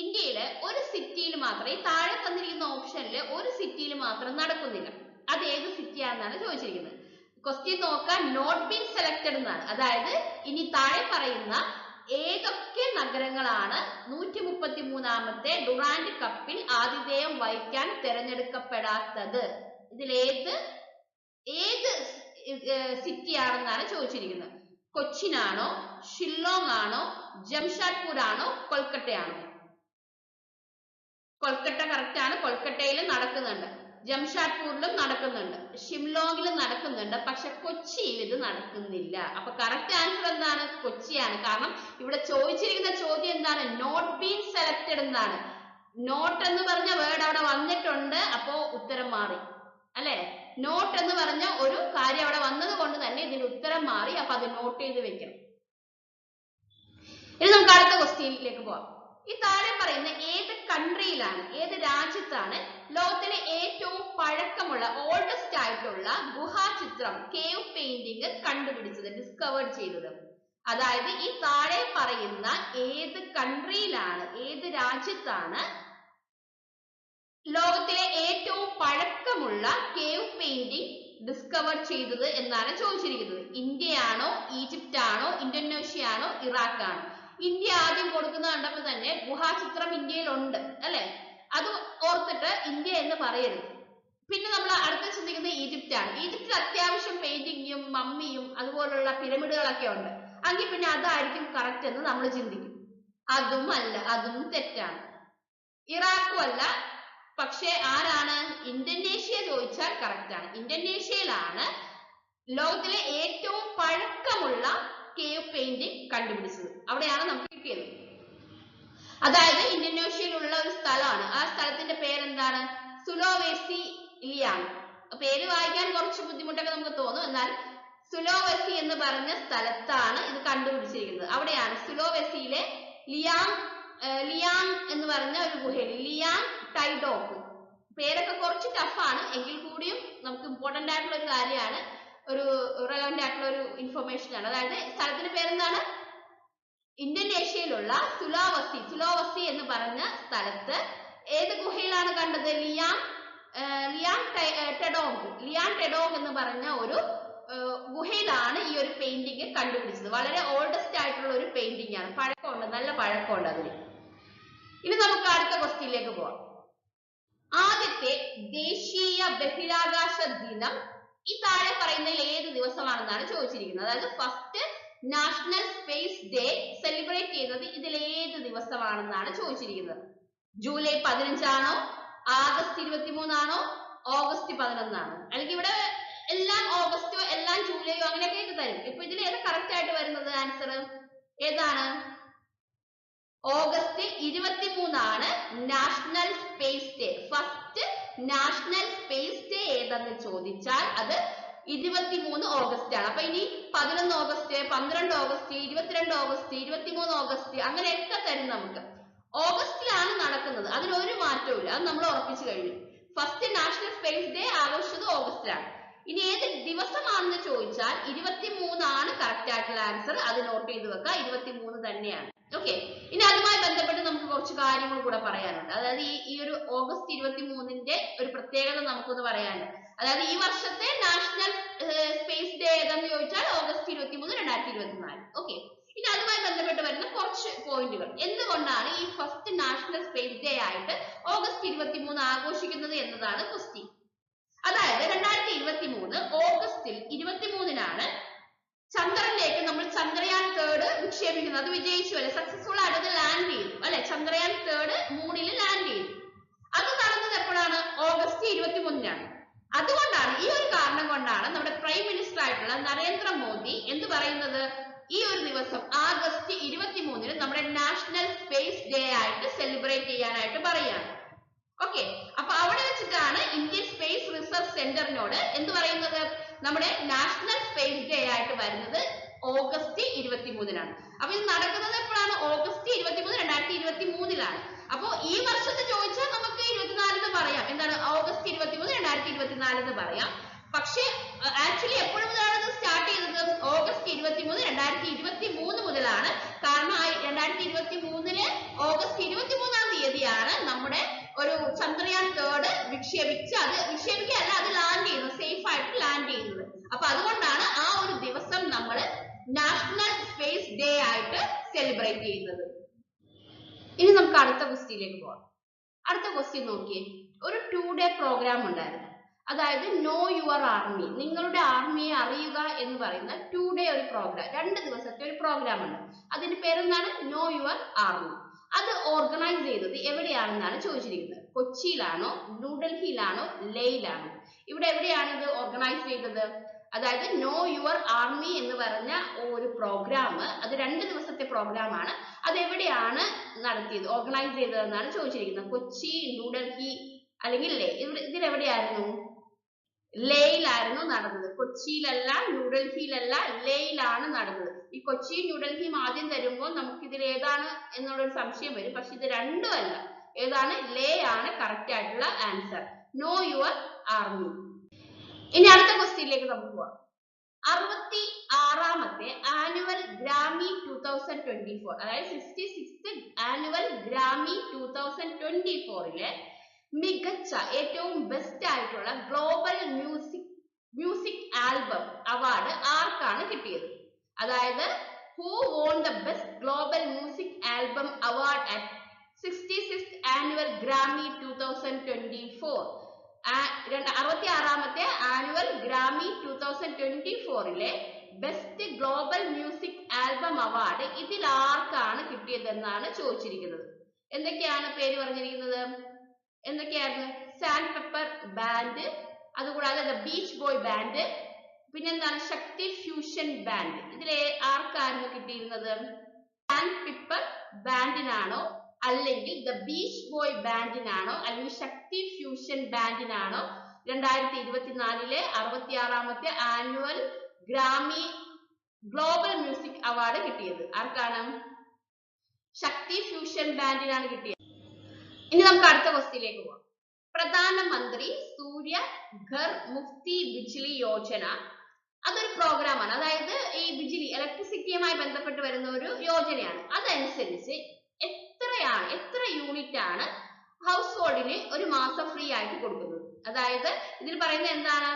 ഇന്ത്യയിലെ ഒരു സിറ്റിയിൽ മാത്രം, ഈ താഴെ തന്നിരിക്കുന്ന ഓപ്ഷനിൽ ഒരു സിറ്റിയിൽ മാത്രം നടക്കുന്നില്ല. അത് ഏത് സിറ്റിയാണെന്നാണ് ചോദിച്ചിരിക്കുന്നത്. ക്വസ്റ്റ്യൻ നോക്കാൻ നോട്ട് ബീൻ സെലക്ടഡ് എന്നാണ്. അതായത് ഇനി താഴെ പറയുന്ന ഏതൊക്കെ നഗരങ്ങളാണ് 133ാമത്തെ ഡുറാൻഡ് കപ്പിൽ ആതിഥേയം വഹിക്കാൻ തിരഞ്ഞെടുക്കപ്പെടാത്തത്? ഇതിൽ ഏത് സിറ്റി ആണെന്നാണ് ചോദിച്ചിരിക്കുന്നത്. കൊച്ചിനാണോ, ഷില്ലോങ് ആണോ, ജംഷഡ്പൂർ ആണോ, കൊൽക്കട്ടയാണോ? കൊൽക്കട്ട കറക്റ്റ് ആണ്. കൊൽക്കട്ടയിൽ നടക്കുന്നുണ്ട്, ജംഷഡ്പൂരിലും നടക്കുന്നുണ്ട്, ഷിംലോങ്ങിലും നടക്കുന്നുണ്ട്. പക്ഷെ കൊച്ചിയിൽ ഇത് നടക്കുന്നില്ല. അപ്പൊ കറക്റ്റ് ആൻസർ എന്താണ്? കൊച്ചിയാണ്. കാരണം ഇവിടെ ചോദിച്ചിരിക്കുന്ന ചോദ്യം എന്താണ്? നോട്ട് ബീൻ സെലക്ടഡ് എന്നാണ്. നോട്ട് എന്ന് പറഞ്ഞ വേർഡ് അവിടെ വന്നിട്ടുണ്ട്, അപ്പോ ഉത്തരം മാറി അല്ലെ? നോട്ട് എന്ന് പറഞ്ഞ ഒരു കാര്യം അവിടെ വന്നത് കൊണ്ട് തന്നെ ഇതിന് ഉത്തരം മാറി. അപ്പൊ അത് നോട്ട് ചെയ്ത് വെക്കണം. ഇനി നമുക്ക് അടുത്ത ക്വസ്റ്റ്യനിലേക്ക് പോവാം. ഈ താഴെ പറയുന്ന ഏത് കൺട്രിയിലാണ്, ഏത് രാജ്യത്താണ് ലോകത്തിലെ ഏറ്റവും പഴക്കമുള്ള ഓൾഡസ്റ്റ് ആയിട്ടുള്ള ഗുഹാചിത്രം കേവ് പെയിന്റിംഗ് കണ്ടുപിടിച്ചത്, ഡിസ്കവേർഡ് ചെയ്തത്? അതായത് ഈ താഴെ പറയുന്ന ഏത് കൺട്രിയിലാണ്, ഏത് രാജ്യത്താണ് ലോകത്തിലെ ഏറ്റവും പഴക്കമുള്ള കേവ് പെയിന്റിംഗ് ഡിസ്കവർ ചെയ്തത് എന്നാണ് ചോദിച്ചിരിക്കുന്നത്. ഇന്ത്യയാണോ, ഈജിപ്റ്റ് ആണോ, ഇന്തോനേഷ്യ ആണോ, ഇറാഖ് ആണോ? ഇന്ത്യ ആദ്യം കൊടുക്കുന്ന കണ്ടപ്പോൾ തന്നെ ഗുഹാചിത്രം ഇന്ത്യയിൽ ഉണ്ട് അല്ലെ? അത് ഓർത്തിട്ട് ഇന്ത്യ എന്ന് പറയരുത്. പിന്നെ നമ്മൾ അടുത്ത ചിന്തിക്കുന്നത് ഈജിപ്റ്റ് ആണ്. ഈജിപ്തിൽ അത്യാവശ്യം പെയിന്റിങ്ങും മമ്മിയും അതുപോലുള്ള പിരമിഡുകളൊക്കെ ഉണ്ട്. എങ്കിൽ പിന്നെ അതായിരിക്കും കറക്റ്റ് എന്ന് നമ്മൾ ചിന്തിക്കും. അതും അല്ല, അതും തെറ്റാണ്. ഇറാഖും അല്ല. പക്ഷെ ആരാണ്? ഇന്തോനേഷ്യ ചോദിച്ചാൽ കറക്റ്റ് ആണ്. ഇന്തോനേഷ്യയിലാണ് ലോകത്തിലെ ഏറ്റവും പഴക്കമുള്ള കേവ് പെയിന്റിംഗ് കണ്ടുപിടിച്ചത്. അവിടെയാണ് നമുക്ക് കിട്ടിയത്. അതായത് ഇന്തോനേഷ്യയിലുള്ള ഒരു സ്ഥലമാണ്. ആ സ്ഥലത്തിന്റെ പേരെന്താണ്? സുലോവേസി ലിയാങ്. പേര് വായിക്കാൻ കുറച്ച് ബുദ്ധിമുട്ടൊക്കെ നമുക്ക് തോന്നും. എന്നാൽ സുലോവേസി എന്ന് പറഞ്ഞ സ്ഥലത്താണ് ഇത് കണ്ടുപിടിച്ചിരിക്കുന്നത്. അവിടെയാണ് സുലോവേസിയിലെ ലിയാങ് എന്ന് പറഞ്ഞ ഒരു ഗുഹയിൽ, ലിയാങ് ടൈഡോക്ക്. പേരൊക്കെ കുറച്ച് ടഫാണ്, എങ്കിൽ കൂടിയും നമുക്ക് ഇമ്പോർട്ടന്റ് ആയിട്ടുള്ള ഒരു കാര്യമാണ്, ഒരു റെലവന്റ് ആയിട്ടുള്ള ഒരു ഇൻഫർമേഷൻ ആണ്. അതായത് സ്ഥലത്തിന്റെ പേരെന്താണ്? ഇന്തോനേഷ്യയിലുള്ള സുലോവസി എന്ന് പറഞ്ഞ സ്ഥലത്ത് ഏത് ഗുഹയിലാണ് കണ്ടത്? ലിയാങ് ടെഡോങ് എന്ന് പറഞ്ഞ ഒരു ഗുഹയിലാണ് ഈ ഒരു പെയിന്റിംഗ് കണ്ടുപിടിച്ചത്. വളരെ ഓൾഡസ്റ്റ് ആയിട്ടുള്ള ഒരു പെയിന്റിംഗ് ആണ്. പഴക്കമുണ്ട്, നല്ല പഴക്കമുണ്ട് അതിന്. ഇനി നമുക്ക് അടുത്ത ക്വസ്റ്റ്യനിലേക്ക് പോവാം. ആദ്യത്തെ ദേശീയ ബഹിരാകാശ ദിനം ഈ താഴെ പറയുന്നതിൽ ഏത് ദിവസമാണെന്നാണ് ചോദിച്ചിരിക്കുന്നത്. അതായത് first national space day celebrate ചെയ്യുന്നത് ഇതിൽ ഏത് ദിവസമാണെന്നാണ് ചോദിച്ചിരിക്കുന്നത്. ജൂലൈ 15 ആണോ, ആഗസ്റ്റ് 23 ആണോ, ഓഗസ്റ്റ് 11 ആണോ? അല്ലെങ്കിൽ ഇവിടെ എല്ലാം ഓഗസ്റ്റോ എല്ലാം ജൂലൈയോ അങ്ങനെയൊക്കെ ആയിട്ട് തരും. ഇപ്പൊ ഇതിൽ ഏതാ കറക്റ്റ് ആയിട്ട് വരുന്നത്? ആൻസർ ഏതാണ്? ഓഗസ്റ്റ് 23 ആണ് national space day. First national space day ഏതെന്ന് ചോദിച്ചാൽ അത് 23 ഓഗസ്റ്റ് ആണ്. അപ്പൊ ഇനി 11 ഓഗസ്റ്റ്, 12 ഓഗസ്റ്റ്, 22 ഓഗസ്റ്റ്, 23 ഓഗസ്റ്റ് അങ്ങനെയൊക്കെ തരും നമുക്ക്. ഓഗസ്റ്റിലാണ് നടക്കുന്നത്, അതിനൊരു മാറ്റവും ഇല്ല. അത് നമ്മൾ ഉറപ്പിച്ചു കഴിഞ്ഞു. ഫസ്റ്റ് നാഷണൽ സ്പേസ് ഡേ ആഘോഷിച്ചത് ഓഗസ്റ്റിലാണ്. ഇനി ഏത് ദിവസമാണെന്ന് ചോദിച്ചാൽ 23 ആണ് കറക്റ്റ് ആയിട്ടുള്ള ആൻസർ. അത് നോട്ട് ചെയ്ത് വെക്കുക, 23 തന്നെയാണ്. ഓക്കെ. ഇനി അതുമായി ബന്ധപ്പെട്ട് നമുക്ക് കുറച്ച് കാര്യങ്ങൾ കൂടെ പറയാനുണ്ട്. അതായത് ഈ ഒരു ഓഗസ്റ്റ് 23ന്റെ ഒരു പ്രത്യേകത നമുക്കൊന്ന് പറയാനുണ്ട്. അതായത് ഈ വർഷത്തെ നാഷണൽ സ്പേസ് ഡേ ഏതെന്ന് ചോദിച്ചാൽ ഓഗസ്റ്റ് 23, 2024. ഓക്കെ. ഇനി അതുമായി ബന്ധപ്പെട്ട് വരുന്ന കുറച്ച് പോയിന്റുകൾ. എന്തുകൊണ്ടാണ് ഈ ഫസ്റ്റ് നാഷണൽ സ്പേസ് ഡേ ആയിട്ട് ഓഗസ്റ്റ് 23 ആഘോഷിക്കുന്നത് എന്നതാണ് ക്വസ്റ്റ്യൻ. അതായത് 2023 ഓഗസ്റ്റിൽ 23-നാണ് ചന്ദ്രനിലേക്ക് നമ്മൾ ചന്ദ്രയാൻ 3 വിക്ഷേപിക്കുന്നത്. അത് വിജയിച്ചു അല്ലെ? സക്സസ്ഫുൾ ആയിട്ട് ലാൻഡ് ചെയ്തു അല്ലെ? ചന്ദ്രയാൻ 3 മൂണിൽ ലാൻഡ് ചെയ്തു. അത് നടന്നത് എപ്പോഴാണ്? ഓഗസ്റ്റ് 23-നാണ്. അതുകൊണ്ടാണ്, ഈ ഒരു കാരണം കൊണ്ടാണ് നമ്മുടെ പ്രൈം മിനിസ്റ്റർ ആയിട്ടുള്ള നരേന്ദ്രമോദി എന്ത് പറയുന്നത്? ഈ ഒരു ദിവസം ആഗസ്റ്റ് 23-ന് നമ്മുടെ നാഷണൽ സ്പേസ് ഡേ ആയിട്ട് സെലിബ്രേറ്റ് ചെയ്യാനായിട്ട് പറയാണ്. സെന്ററിനോട് എന്ത് പറയുന്നത്? നമ്മുടെ നാഷണൽ സ്പേസ് ഡേ ആയിട്ട് വരുന്നത് ഓഗസ്റ്റ് 23-നാണ്. അപ്പൊ ഇത് നടക്കുന്നത് എപ്പോഴാണ്? ഓഗസ്റ്റ് 23, 2023-ലാണ്. അപ്പൊ ഈ വർഷത്തെ ചോദിച്ചാൽ നമുക്ക് 24 എന്ന് പറയാം. എന്താണ്? ഓഗസ്റ്റ് 23, 2024 എന്ന് പറയാം. പക്ഷെ ആക്ച്വലി എപ്പോഴും മുതലാണ് ഇത് സ്റ്റാർട്ട് ചെയ്തത്? ഓഗസ്റ്റ് 23, 2023 മുതലാണ്. കാരണം 2023 ഓഗസ്റ്റ് 23-ാം തീയതിയാണ് നമ്മുടെ ഒരു ചന്ദ്രയാൻ 3 വിക്ഷേപിക്കുകയല്ല, അത് ലാൻഡ് ചെയ്യുന്നത്, സേഫ് ആയിട്ട് ലാൻഡ് ചെയ്യുന്നത്. അപ്പൊ അതുകൊണ്ടാണ് ആ ഒരു ദിവസം നമ്മൾ നാഷണൽ സ്പേസ് ഡേ ആയിട്ട് സെലിബ്രേറ്റ് ചെയ്യുന്നത്. ഇനി നമുക്ക് അടുത്ത ക്വസ്റ്റ്യനിലേക്ക് പോകാം. അടുത്ത ക്വസ്റ്റ്യൻ നോക്കിയേ. ഒരു 2 ഡേ പ്രോഗ്രാം ഉണ്ടായിരുന്നു. അതായത് നോ യുവർ ആർമി, നിങ്ങളുടെ ആർമിയെ അറിയുക എന്ന് പറയുന്ന 2 ഡേ ഒരു പ്രോഗ്രാം, 2 ദിവസത്തെ ഒരു പ്രോഗ്രാം ഉണ്ട്. അതിന്റെ പേരെന്താണ്? No your army. അത് ഓർഗനൈസ് ചെയ്തത് എവിടെയാണെന്നാണ് ചോദിച്ചിരിക്കുന്നത്. കൊച്ചിയിലാണോ, ന്യൂഡൽഹിയിലാണോ, ലേയിലാണോ? ഇവിടെ എവിടെയാണ് ഇത് ഓർഗനൈസ് ചെയ്തത്? അതായത് നോ യുവർ ആർമി എന്ന് പറഞ്ഞ ഒരു പ്രോഗ്രാം, അത് 2 ദിവസത്തെ പ്രോഗ്രാം ആണ്. അത് എവിടെയാണ് നടത്തിയത്, ഓർഗനൈസ് ചെയ്തതെന്നാണ് ചോദിച്ചിരിക്കുന്നത്. കൊച്ചി, ന്യൂഡൽഹി അല്ലെങ്കിൽ ലേ. ഇതിലെവിടെയായിരുന്നു? ലേയിലായിരുന്നു നടന്നത്. കൊച്ചിയിലല്ല, ന്യൂഡൽഹിയിലല്ല, ലേയിലാണ് നടന്നത്. ഈ കൊച്ചിയും ന്യൂഡൽഹിയും ആദ്യം തരുമ്പോൾ നമുക്ക് ഇതിൽ ഏതാണ് എന്നുള്ളൊരു സംശയം വരും. പക്ഷെ ഇത് രണ്ടും അല്ല. ഏതാണ്? ലേ ആണ് കറക്റ്റ് ആയിട്ടുള്ള ആൻസർ. No your army. ഇനി അടുത്ത ക്വസ്റ്റ്യനിലേക്ക് നമുക്ക് പോവാം. 66ാമത്തെ ആനുവൽ ഗ്രാമി 2024, അതായത് 66th ആനുവൽ ഗ്രാമി 2024-ലെ മികച്ച ഏറ്റവും ബെസ്റ്റ് ആയിട്ടുള്ള ഗ്ലോബൽ മ്യൂസിക് ആൽബം അവാർഡ് ആർക്കാണ് കിട്ടിയത്? അതായത് who won the best global music album award at 66th annual Grammy 2024? 66ാമത്തെ ആനുവൽ ഗ്രാമി 2024-ലെ best global music album award ഇതിൽ ആർക്കാണ് കിട്ടിയതെന്നാണ് ചോദിച്ചിരിക്കുന്നത്. എന്തൊക്കെയാണ് പേര് പറഞ്ഞിരിക്കുന്നത്? എന്തൊക്കെയായിരുന്നു? സാൻഡ് പെപ്പർ ബാൻഡ്, അതുകൂടാതെ ദ ബീച്ച് ബോയ് ബാൻഡ്, പിന്നെന്താണ്? Shakti fusion band. ഇതിലെ ആർക്കായിരുന്നു കിട്ടിയിരുന്നത്? സാൻഡ് പെപ്പർ ബാൻഡിനാണോ, അല്ലെങ്കിൽ ദ ബീച്ച് ബോയ് ബാൻഡിനാണോ, അല്ലെങ്കിൽ ശക്തി ഫ്യൂഷൻ ബാൻഡിനാണോ 2024-ലെ 66ാമത്തെ annual Grammy global music award കിട്ടിയത്? ആർക്കാണ്? ശക്തി ഫ്യൂഷൻ ബാൻഡിനാണ് കിട്ടിയത്. ഇനി നമുക്ക് അടുത്ത ക്വസ്റ്റ്യനിലേക്ക് പോവാം. പ്രധാനമന്ത്രി സൂര്യ ഘർ മുഫ്തി ബിജ്ലി യോജന, അതൊരു പ്രോഗ്രാമാണ്. അതായത് ഈ ബിജ്ലി, ഇലക്ട്രിസിറ്റിയുമായി ബന്ധപ്പെട്ട് വരുന്ന ഒരു യോജനയാണ്. അതനുസരിച്ച് എത്ര യൂണിറ്റ് ആണ് ഹൗസ് ഹോൾഡിന് ഒരു മാസം ഫ്രീ ആയിട്ട് കൊടുക്കുന്നത്? അതായത് ഇതിൽ പറയുന്നത് എന്താണ്?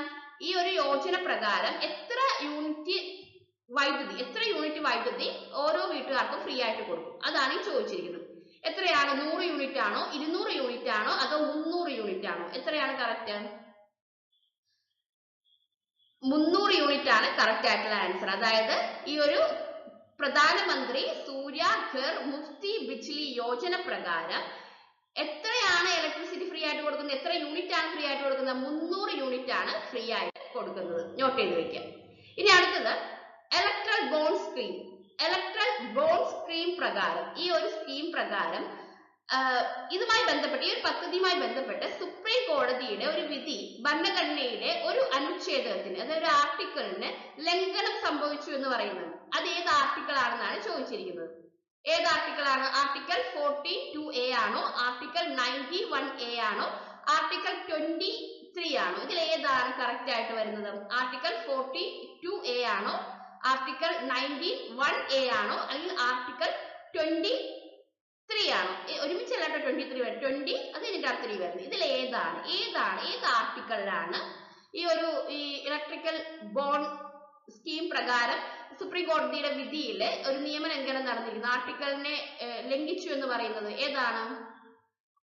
ഈ ഒരു യോജന പ്രകാരം എത്ര യൂണിറ്റ് വൈദ്യുതി ഓരോ വീട്ടുകാർക്കും ഫ്രീ ആയിട്ട് കൊടുക്കും? അതാണ് ഈ ചോദിച്ചിരിക്കുന്നത്. എത്രയാണ്? 100 യൂണിറ്റ് ആണോ, 200 യൂണിറ്റ് ആണോ, അതോ 300 യൂണിറ്റ് ആണോ? എത്രയാണ് കറക്റ്റ്? 300 യൂണിറ്റ് ആണ് കറക്റ്റ് ആയിട്ടുള്ള ആൻസർ. അതായത് ഈ ഒരു പ്രധാനമന്ത്രി സൂര്യ ഘർ മുഫ്തി ബിജ്ലി യോജന പ്രകാരം എത്രയാണ് ഇലക്ട്രിസിറ്റി ഫ്രീ ആയിട്ട് കൊടുക്കുന്നത്? എത്ര യൂണിറ്റ് ആണ് ഫ്രീ ആയിട്ട് കൊടുക്കുന്നത്? 300 യൂണിറ്റ് ആണ് ഫ്രീ ആയിട്ട് കൊടുക്കുന്നത്. നോട്ട് ചെയ്ത് വെക്കാം. ഇനി അടുത്തത് ഇലക്ട്രൽ ബോണ്ട് സ്കീം പ്രകാരം, ഈ ഒരു സ്കീം പ്രകാരം ഇതുമായി ബന്ധപ്പെട്ട്, ഈ ഒരു പദ്ധതിയുമായി ബന്ധപ്പെട്ട് സുപ്രീം കോടതിയുടെ ഒരു വിധി ഭരണഘടനയുടെ ഒരു അനുച്ഛേദത്തിന്, അതൊരു ആർട്ടിക്കിളിന് ലംഘനം സംഭവിച്ചു എന്ന് പറയുന്നുണ്ട്. അത് ഏത് ആർട്ടിക്കിൾ ആണെന്നാണ് ചോദിച്ചിരിക്കുന്നത്. ഏത് ആർട്ടിക്കിൾ ആണ്? ആർട്ടിക്കിൾ 42A ആണോ, ആർട്ടിക്കിൾ 91A ആണോ, ആർട്ടിക്കിൾ 23 ആണോ? ഇതിൽ ഏതാണ് കറക്റ്റ് ആയിട്ട് വരുന്നത്? ആർട്ടിക്കിൾ 42A ആണോ, ആർട്ടിക്കിൾ 91A ആണോ, അല്ലെങ്കിൽ ആർട്ടിക്കിൾ 23 ആണോ? ഒരുമിച്ചല്ല കേട്ടോ 23 വരും. 20 അത് ഇതിന്റെ 3 വരുന്നത്. ഇതിൽ ഏത് ആർട്ടിക്കിളിലാണ് ഈ ഇലക്ട്രിക്കൽ ബോണ്ട് സ്കീം പ്രകാരം സുപ്രീം കോടതിയുടെ വിധിയിൽ ഒരു നിയമലംഘനം നടന്നിരിക്കുന്നു, ആർട്ടിക്കിളിനെ ലംഘിച്ചു എന്ന് പറയുന്നത്? ഏതാണ്?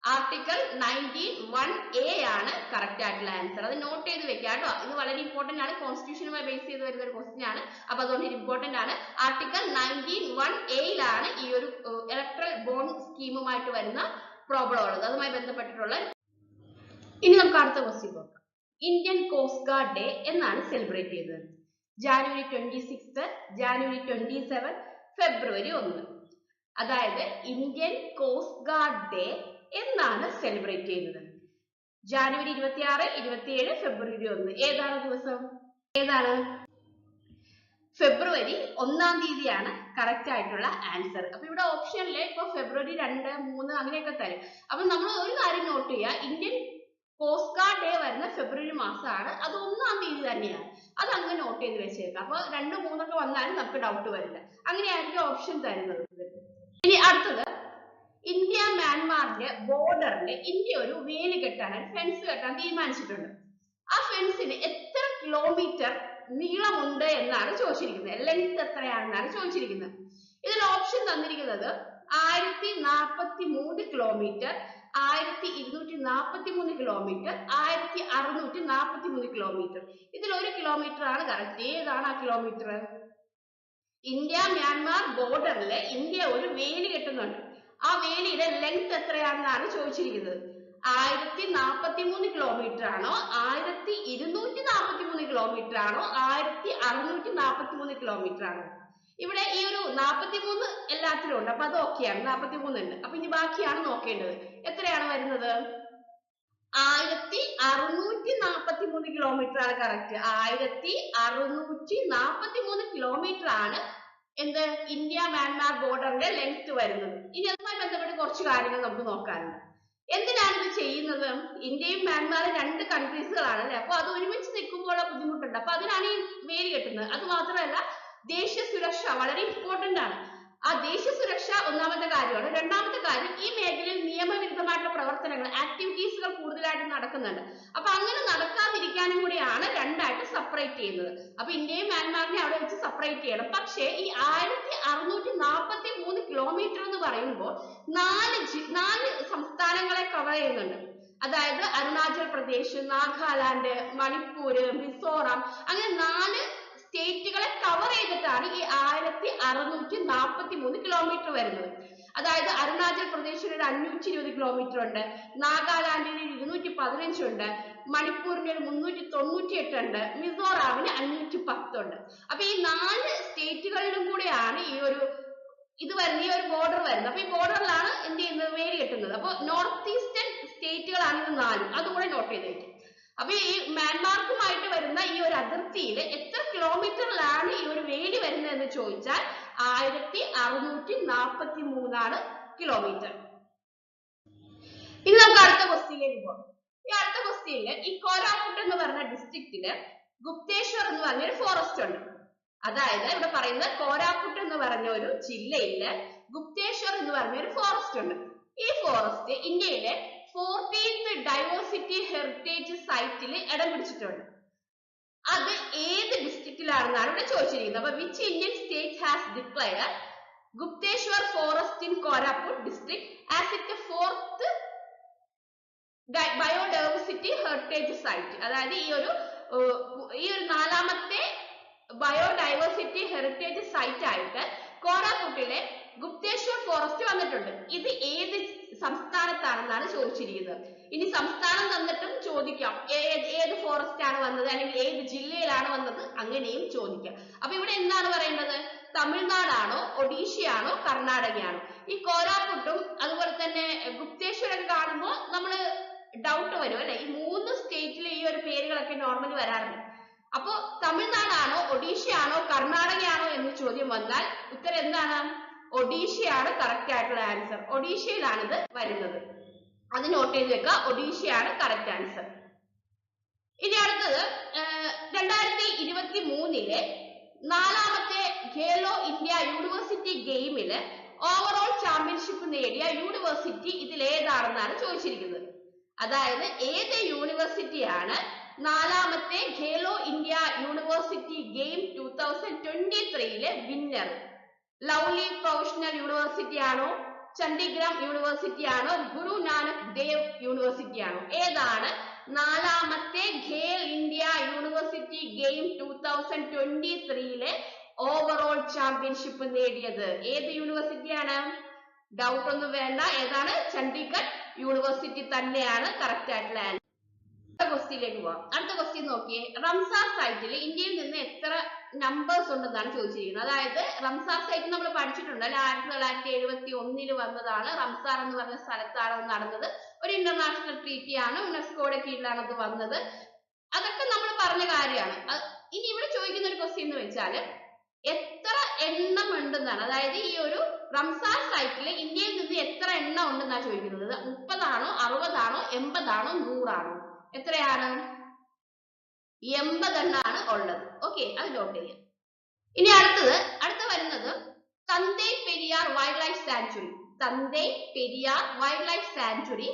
ആർട്ടിക്കിൾ 91A ആണ് കറക്റ്റ് ആയിട്ടുള്ള ആൻസർ. അത് നോട്ട് ചെയ്ത് വെക്കാം കേട്ടോ. ഇത് വളരെ ഇമ്പോർട്ടന്റ് ആണ്, കോൺസ്റ്റിറ്റ്യൂഷനുമായി ബേസ് ചെയ്ത് വരുന്ന ഒരു ക്വസ്റ്റ്യൻ ആണ്. അപ്പൊ അതുകൊണ്ട് ഇത് ഇമ്പോർട്ടന്റ് ആണ്. ആർട്ടിക്കിൾ 91A-യിലാണ് ഈ ഒരു ഇലക്ട്രൽ ബോണ്ട് സ്കീമുമായിട്ട് വരുന്ന പ്രോബ്ലം ഉള്ളത്, അതുമായി ബന്ധപ്പെട്ടിട്ടുള്ള. ഇനി നമുക്ക് അടുത്ത ക്വസ്റ്റ്യൻ നോക്കാം. ഇന്ത്യൻ കോസ്റ്റ് ഗാർഡ് ഡേ എന്നാണ് സെലിബ്രേറ്റ് ചെയ്തത്? ജാനുവരി 26, ജാനുവരി 27, ഫെബ്രുവരി 1. അതായത് ഇന്ത്യൻ കോസ്റ്റ് ഗാർഡ് ഡേ എന്നാണ് സെലിബ്രേറ്റ് ചെയ്യുന്നത്. ജാനുവരി 26, 27, ഫെബ്രുവരി 1. ഏതാണ് ദിവസം? ഏതാണ്? ഫെബ്രുവരി 1-ാം തീയതിയാണ് കറക്റ്റ് ആയിട്ടുള്ള ആൻസർ. അപ്പൊ ഇവിടെ ഓപ്ഷനില് ഇപ്പൊ ഫെബ്രുവരി 2, 3 അങ്ങനെയൊക്കെ തരും. അപ്പൊ നമ്മൾ ഒരു കാര്യം നോട്ട് ചെയ്യുക, ഇന്ത്യൻ കോസ്റ്റ് ഗാർഡ് ഡേ വരുന്ന ഫെബ്രുവരി മാസമാണ്, അത് 1-ാം തീയതി തന്നെയാണ്. അത് അങ്ങനെ നോട്ട് ചെയ്ത് വെച്ചേക്കാം. അപ്പൊ 2, 3 ഒക്കെ വന്നാലും നമുക്ക് ഡൗട്ട് വരില്ല. അങ്ങനെയായിരിക്കും ഓപ്ഷൻ തരുന്നത്. ഇനി അടുത്തത്, ഇന്ത്യ മ്യാൻമാറിന്റെ ബോർഡറിൽ ഇന്ത്യ ഒരു വേലി കെട്ടാൻ, ഫെൻസ് കെട്ടാൻ തീരുമാനിച്ചിട്ടുണ്ട്. ആ ഫെൻസിന് എത്ര കിലോമീറ്റർ നീളമുണ്ട് എന്നാണ് ചോദിച്ചിരിക്കുന്നത്. ലെങ്ത് എത്രയാണെന്നാണ് ചോദിച്ചിരിക്കുന്നത്. ഇതിൽ ഓപ്ഷൻ തന്നിരിക്കുന്നത് 1043 കിലോമീറ്റർ, 1243 കിലോമീറ്റർ, 1643 കിലോമീറ്റർ. ഇതിൽ 1 കിലോമീറ്റർ ആണ് കറക്റ്റ്. ഏതാണ് ആ കിലോമീറ്റർ? ഇന്ത്യ മ്യാൻമാർ ബോർഡറിൽ ഇന്ത്യ ഒരു വേലി കെട്ടുന്നുണ്ട്. ആ വേലിയുടെ ലെങ്ത് എത്രയാണെന്നാണ് ചോദിച്ചിരിക്കുന്നത്. 1043 കിലോമീറ്റർ ആണോ, 1243 കിലോമീറ്റർ ആണോ, 1643 കിലോമീറ്റർ ആണോ? ഇവിടെ ഈ ഒരു 43 എല്ലാത്തിലും ഉണ്ട്. അപ്പൊ അത് ഓക്കെയാണ്, 43 ഉണ്ട്. അപ്പൊ ഇനി ബാക്കിയാണ് നോക്കേണ്ടത്. എത്രയാണ് വരുന്നത്? 1643 കിലോമീറ്റർ ആണ് കറക്റ്റ്. 1643 കിലോമീറ്റർ ആണ് എന്ത് ഇന്ത്യ മ്യാൻമാർ ബോർഡറിന്റെ ലെങ്ത് വരുന്നത്. ഇനി അതുമായി ബന്ധപ്പെട്ട് കുറച്ച് കാര്യങ്ങൾ നമുക്ക് നോക്കാനുണ്ട്. എന്തിനാണ് ഇത് ചെയ്യുന്നത്? ഇന്ത്യയും മ്യാൻമാറും 2 കൺട്രീസുകളാണ് അല്ലെ. അപ്പൊ അത് ഒരുമിച്ച് നിൽക്കുമ്പോൾ ബുദ്ധിമുട്ടുണ്ട്. അപ്പൊ അതിനാണ് ഈ വേലി കെട്ടുന്നത്. അത് മാത്രമല്ല, ദേശീയ സുരക്ഷ വളരെ ഇമ്പോർട്ടന്റ് ആണ്. ആ ദേശീയ സുരക്ഷ ഒന്നാമത്തെ കാര്യമാണ്. രണ്ടാമത്തെ കാര്യം, ഈ മേഖലയിൽ നിയമവിരുദ്ധമായിട്ടുള്ള പ്രവർത്തനങ്ങൾ, ആക്ടിവിറ്റീസുകൾ കൂടുതലായിട്ട് നടക്കുന്നുണ്ട്. അപ്പൊ അങ്ങനെ നടക്കാതിരിക്കാനും കൂടിയാണ് രണ്ടായിട്ട് സെപ്പറേറ്റ് ചെയ്യുന്നത്. അപ്പൊ ഇന്ത്യയും മ്യാൻമാറിനെ അവിടെ വെച്ച് സെപ്പറേറ്റ് ചെയ്യണം. പക്ഷേ ഈ 1643 കിലോമീറ്റർ എന്ന് പറയുമ്പോൾ 4 സംസ്ഥാനങ്ങളെ കവർ ചെയ്യുന്നുണ്ട്. അതായത് അരുണാചൽ പ്രദേശ്, നാഗാലാൻഡ്, മണിപ്പൂര്, മിസോറാം, അങ്ങനെ 4 സ്റ്റേറ്റുകളെ കവർ ചെയ്തിട്ടാണ് ഈ 1643 കിലോമീറ്റർ വരുന്നത്. അതായത് അരുണാചൽ പ്രദേശിന് ഒരു 520 കിലോമീറ്റർ ഉണ്ട്, നാഗാലാൻഡിന് 215 ഉണ്ട്, മണിപ്പൂരിന് ഒരു 398 ഉണ്ട്, മിസോറാമിന് 510 ഉണ്ട്. അപ്പൊ ഈ 4 സ്റ്റേറ്റുകളിലും കൂടെയാണ് ഈ ഒരു ബോർഡർ വരുന്നത്. അപ്പൊ ഈ ബോർഡറിലാണ് എന്ത് ചെയ്യുന്നത്? വേലി കെട്ടുന്നത്. അപ്പൊ നോർത്ത് ഈസ്റ്റേൺ സ്റ്റേറ്റുകളാണ് ഇത് 4. അതുകൂടെ നോട്ട് ചെയ്ത് വെക്കും. അപ്പൊ ഈ മ്യാൻമാർക്കുമായിട്ട് വരുന്ന ഈ ഒരു അതിർത്തിയിൽ എത്ര കിലോമീറ്ററിലാണ് ഈ ഒരു വേലി വരുന്നത് എന്ന് ചോദിച്ചാൽ 1643 കിലോമീറ്റർ. ഇനി നമുക്ക് അടുത്ത ക്വസ്റ്റ്യനിലേക്ക് പോകാം. ഈ അടുത്ത ക്വസ്റ്റ്യനില് ഈ കോരാപുട്ട് എന്ന് പറഞ്ഞ ഡിസ്ട്രിക്റ്റില് ഗുപ്തേശ്വർ എന്ന് പറഞ്ഞൊരു ഫോറസ്റ്റ് ഉണ്ട്. അതായത് ഇവിടെ പറയുന്നത് കോരാപുട്ട് എന്ന് പറഞ്ഞ ഒരു ജില്ലയില് ഗുപ്തേശ്വർ എന്ന് പറഞ്ഞ ഒരു ഫോറസ്റ്റ് ഉണ്ട്. ഈ ഫോറസ്റ്റ് ഇന്ത്യയിലെ 14th ഡൈവേഴ്സിറ്റി ഹെറിറ്റേജ് സൈറ്റിൽ ഇടം പിടിച്ചിട്ടുണ്ട്. അത് ഏത് ഡിസ്ട്രിക്റ്റിലാണെന്നാണ് ഇവിടെ ചോദിച്ചിരിക്കുന്നത്. അപ്പൊ which Indian state has declared Gupteswar forest in Koraput district as it 4th biodiversity heritage site. അതായത് ഈ ഒരു 4ാമത്തെ ബയോഡൈവേഴ്സിറ്റി ഹെറിറ്റേജ് സൈറ്റ് ആയിട്ട് കോരാപുട്ടിലെ ഗുപ്തേശ്വർ ഫോറസ്റ്റ് വന്നിട്ടുണ്ട്. ഇത് ഏത് സംസ്ഥാനത്താണെന്നാണ് ചോദിച്ചിരിക്കുന്നത്. ഇനി സംസ്ഥാനം തന്നിട്ടും ചോദിക്കാം ഏത് ഫോറസ്റ്റ് ആണ് വന്നത്, അല്ലെങ്കിൽ ഏത് ജില്ലയിലാണ് വന്നത്, അങ്ങനെയും ചോദിക്കാം. അപ്പൊ ഇവിടെ എന്താണ് പറയേണ്ടത്? തമിഴ്നാടാണോ, ഒഡീഷയാണോ, കർണാടകയാണോ? ഈ കോരാപുട്ടും അതുപോലെ തന്നെ ഗുപ്തേശ്വരൊക്കെ കാണുമ്പോൾ നമ്മള് ഡൗട്ട് വരും അല്ലെ. ഈ 3 സ്റ്റേറ്റിലെ ഈ ഒരു പേരുകളൊക്കെ നോർമലി വരാറുണ്ട്. അപ്പോ തമിഴ്നാടാണോ, ഒഡീഷയാണോ, കർണാടകയാണോ എന്ന് ചോദ്യം വന്നാൽ ഉത്തരം എന്താണ്? ഒഡീഷയാണ് കറക്റ്റ് ആയിട്ടുള്ള ആൻസർ. ഒഡീഷയിലാണ് ഇത് വരുന്നത്. അത് നോട്ട് ചെയ്ത് വെക്കുക. ഒഡീഷയാണ് കറക്റ്റ് ആൻസർ. ഇനി അടുത്തത് 2023 4ാമത്തെ ഖേലോ ഇന്ത്യ യൂണിവേഴ്സിറ്റി ഗെയിമില് ഓവറോൾ ചാമ്പ്യൻഷിപ്പ് നേടിയ യൂണിവേഴ്സിറ്റി ഇതിൽ ഏതാണെന്നാണ് ചോദിച്ചിരിക്കുന്നത്. അതായത് ഏത് യൂണിവേഴ്സിറ്റിയാണ് 4ാമത്തെ Khelo India university game 2023 winner? Lovely professional university ആണോ, ചണ്ഡീഗഡ് യൂണിവേഴ്സിറ്റി ആണോ, ഗുരു നാനക് ദേവ് യൂണിവേഴ്സിറ്റി ആണോ? ഏതാണ് 4ാമത്തെ Khel India university game 2023 overall championship നേടിയത്? ഏത് യൂണിവേഴ്സിറ്റിയാണ്? ഡൗട്ട് ഒന്നും വേണ്ട. ഏതാണ്? ചണ്ഡീഗഡ് യൂണിവേഴ്സിറ്റി തന്നെയാണ് കറക്റ്റ് ആയിട്ടുള്ള ആൻസർ. അടുത്ത ക്വസ്റ്റ്യനിലേക്ക് പോവാം. അടുത്ത ക്വസ്റ്റ്യൻ നോക്കിയേ. റംസാർ സൈറ്റിൽ ഇന്ത്യയിൽ നിന്ന് എത്ര നമ്പേഴ്സ് ഉണ്ടെന്നാണ് ചോദിച്ചിരിക്കുന്നത്. അതായത് റംസാർ സൈറ്റ് നമ്മൾ പഠിച്ചിട്ടുണ്ട്. 1971 വന്നതാണ്. റംസാർ എന്ന് പറഞ്ഞ സ്ഥലത്താണ് നടന്നത്. ഒരു ഇന്റർനാഷണൽ ട്രീറ്റിയാണ്, യുനെസ്കോയുടെ കീഴിലാണ് അത് വന്നത്. അതൊക്കെ നമ്മൾ പറഞ്ഞ കാര്യമാണ്. ഇനി ഇവിടെ ചോദിക്കുന്ന ഒരു ക്വസ്റ്റ്യൻ എന്ന് വെച്ചാൽ എത്ര എണ്ണം ഉണ്ടെന്നാണ്. അതായത് ഈ ഒരു റംസാർ സൈറ്റിൽ ഇന്ത്യയിൽ നിന്ന് എത്ര എണ്ണം ഉണ്ടെന്നാണ് ചോദിക്കുന്നത്. 30 ആണോ 60 ആണോ 80 ആണോ 100 ആണോ? എത്രയാണ്? 80 എണ്ണമാണ് ഉള്ളത്. ഓക്കെ, അത് നോട്ട് ചെയ്യാം. ഇനി അടുത്ത വരുന്നത് Thanthai Periyar wildlife sanctuary. Thanthai Periyar wildlife sanctuary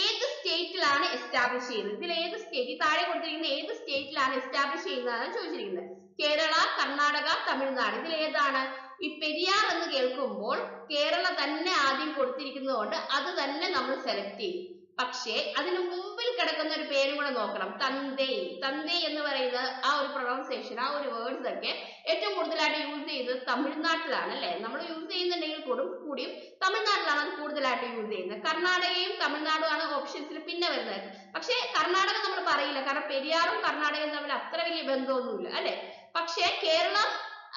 ഏത് സ്റ്റേറ്റിലാണ് എസ്റ്റാബ്ലിഷ് ചെയ്യുന്നത്? ഇതിൽ ഏത് സ്റ്റേറ്റ്, താഴെ കൊടുത്തിരിക്കുന്ന ഏത് സ്റ്റേറ്റിലാണ് എസ്റ്റാബ്ലിഷ് ചെയ്യുന്നതാണ് ചോദിച്ചിരിക്കുന്നത്. കേരള, കർണാടക, തമിഴ്നാട്. ഇതിൽ ഏതാണ്? ഈ പെരിയാർ എന്ന് കേൾക്കുമ്പോൾ കേരള തന്നെ ആദ്യം കൊടുത്തിരിക്കുന്നതുകൊണ്ട് അത് തന്നെ നമ്മൾ സെലക്ട് ചെയ്യും. പക്ഷേ അതിന് മുമ്പിൽ കിടക്കുന്ന ഒരു പേരും കൂടെ നോക്കണം. തന്തൈ. തന്തൈ എന്ന് പറയുന്ന ആ ഒരു പ്രൊണൗൺസിയേഷൻ, ആ ഒരു വേർഡ്സ് ഒക്കെ ഏറ്റവും കൂടുതലായിട്ട് യൂസ് ചെയ്യുന്നത് തമിഴ്നാട്ടിലാണ് അല്ലെ. നമ്മൾ യൂസ് ചെയ്യുന്നുണ്ടെങ്കിൽ കൂടിയും തമിഴ്നാട്ടിലാണ് അത് കൂടുതലായിട്ട് യൂസ് ചെയ്യുന്നത്. കർണാടകയും തമിഴ്നാടുമാണ് ഓപ്ഷൻസിൽ പിന്നെ വരുന്നത്. പക്ഷേ കർണാടക നമ്മൾ പറയില്ല, കാരണം പെരിയാറും കർണാടകയും തമ്മിൽ അത്ര വലിയ ബന്ധമൊന്നുമില്ല അല്ലെ. പക്ഷേ കേരളം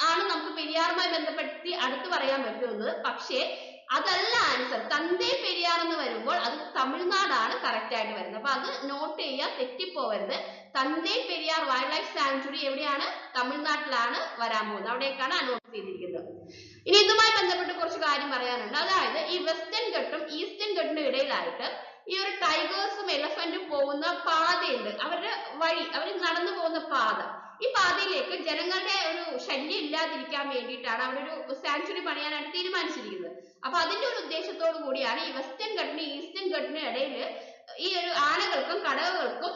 ആണ് നമുക്ക് പെരിയാറുമായി ബന്ധപ്പെടുത്തി അടുത്ത് പറയാൻ പറ്റുന്നത്. പക്ഷേ അതല്ല ആൻസർ. തന്തൈ പെരിയാർ എന്ന് വരുമ്പോൾ അത് തമിഴ്നാടാണ് കറക്റ്റ് ആയിട്ട് വരുന്നത്. അപ്പൊ അത് നോട്ട് ചെയ്യുക, തെറ്റിപ്പോവരുത്. Thanthai Periyar wildlife sanctuary എവിടെയാണ്? തമിഴ്നാട്ടിലാണ് വരാൻ പോകുന്നത്. അവിടേക്കാണ് അനൗൺസ് ചെയ്തിരിക്കുന്നത്. ഇനി ഇതുമായി ബന്ധപ്പെട്ട് കുറച്ച് കാര്യം പറയാനുണ്ട്. അതായത് ഈ വെസ്റ്റേൺ ഘട്ടും ഈസ്റ്റേൺ ഘട്ടിനും ഇടയിലായിട്ട് ഈ ഒരു ടൈഗേഴ്സും എലഫന്റും പോകുന്ന പാതയുണ്ട്. അവരുടെ വഴി, അവർ നടന്നു പോകുന്ന പാത. ഈ പാതയിലേക്ക് ജനങ്ങളുടെ ഒരു ശല്യം ഇല്ലാതിരിക്കാൻ വേണ്ടിയിട്ടാണ് അവിടെ ഒരു സാങ്ച്വറി പണിയാനായിട്ട് തീരുമാനിച്ചിരിക്കുന്നത്. അപ്പൊ അതിന്റെ ഒരു ഉദ്ദേശത്തോടു കൂടിയാണ് ഈ വെസ്റ്റേൺ ഘട്ടിനും ഈസ്റ്റേൺ ഘട്ടിനും ഇടയിൽ ഈ ഒരു ആനകൾക്കും കടകൾക്കും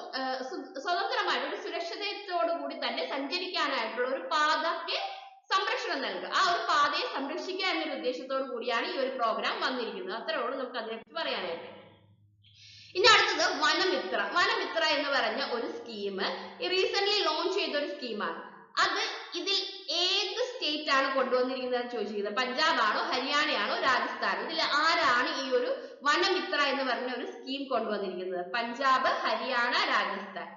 സ്വതന്ത്രമായിട്ട് ഒരു സുരക്ഷിതത്തോടു കൂടി തന്നെ സഞ്ചരിക്കാനായിട്ടുള്ള ഒരു പാതയ്ക്ക് സംരക്ഷണം നൽകുക. ആ ഒരു പാതയെ സംരക്ഷിക്കുക എന്നൊരു ഉദ്ദേശത്തോടു കൂടിയാണ് ഈ ഒരു പ്രോഗ്രാം വന്നിരിക്കുന്നത്. അത്രേ ഉള്ളൂ നമുക്ക് അതിനെക്കുറിച്ച് പറയാനായിട്ട്. ഇനി അടുത്തത് വനമിത്ര. വനമിത്ര എന്ന് പറഞ്ഞ ഒരു സ്കീം റീസെന്റ് ലോഞ്ച് ചെയ്ത ഒരു സ്കീമാണ്. അത് ഇതിൽ ഏത് സ്റ്റേറ്റ് ആണ് കൊണ്ടുവന്നിരിക്കുന്നത് ചോദിച്ചിരിക്കുന്നത്? പഞ്ചാബ് ആണോ, ഹരിയാനയാണോ, രാജസ്ഥാനോ? ഇതിൽ ആരാണ് ഈ ഒരു വനമിത്ര എന്ന് പറഞ്ഞ ഒരു സ്കീം കൊണ്ടുവന്നിരിക്കുന്നത്? പഞ്ചാബ്, ഹരിയാന, രാജസ്ഥാൻ.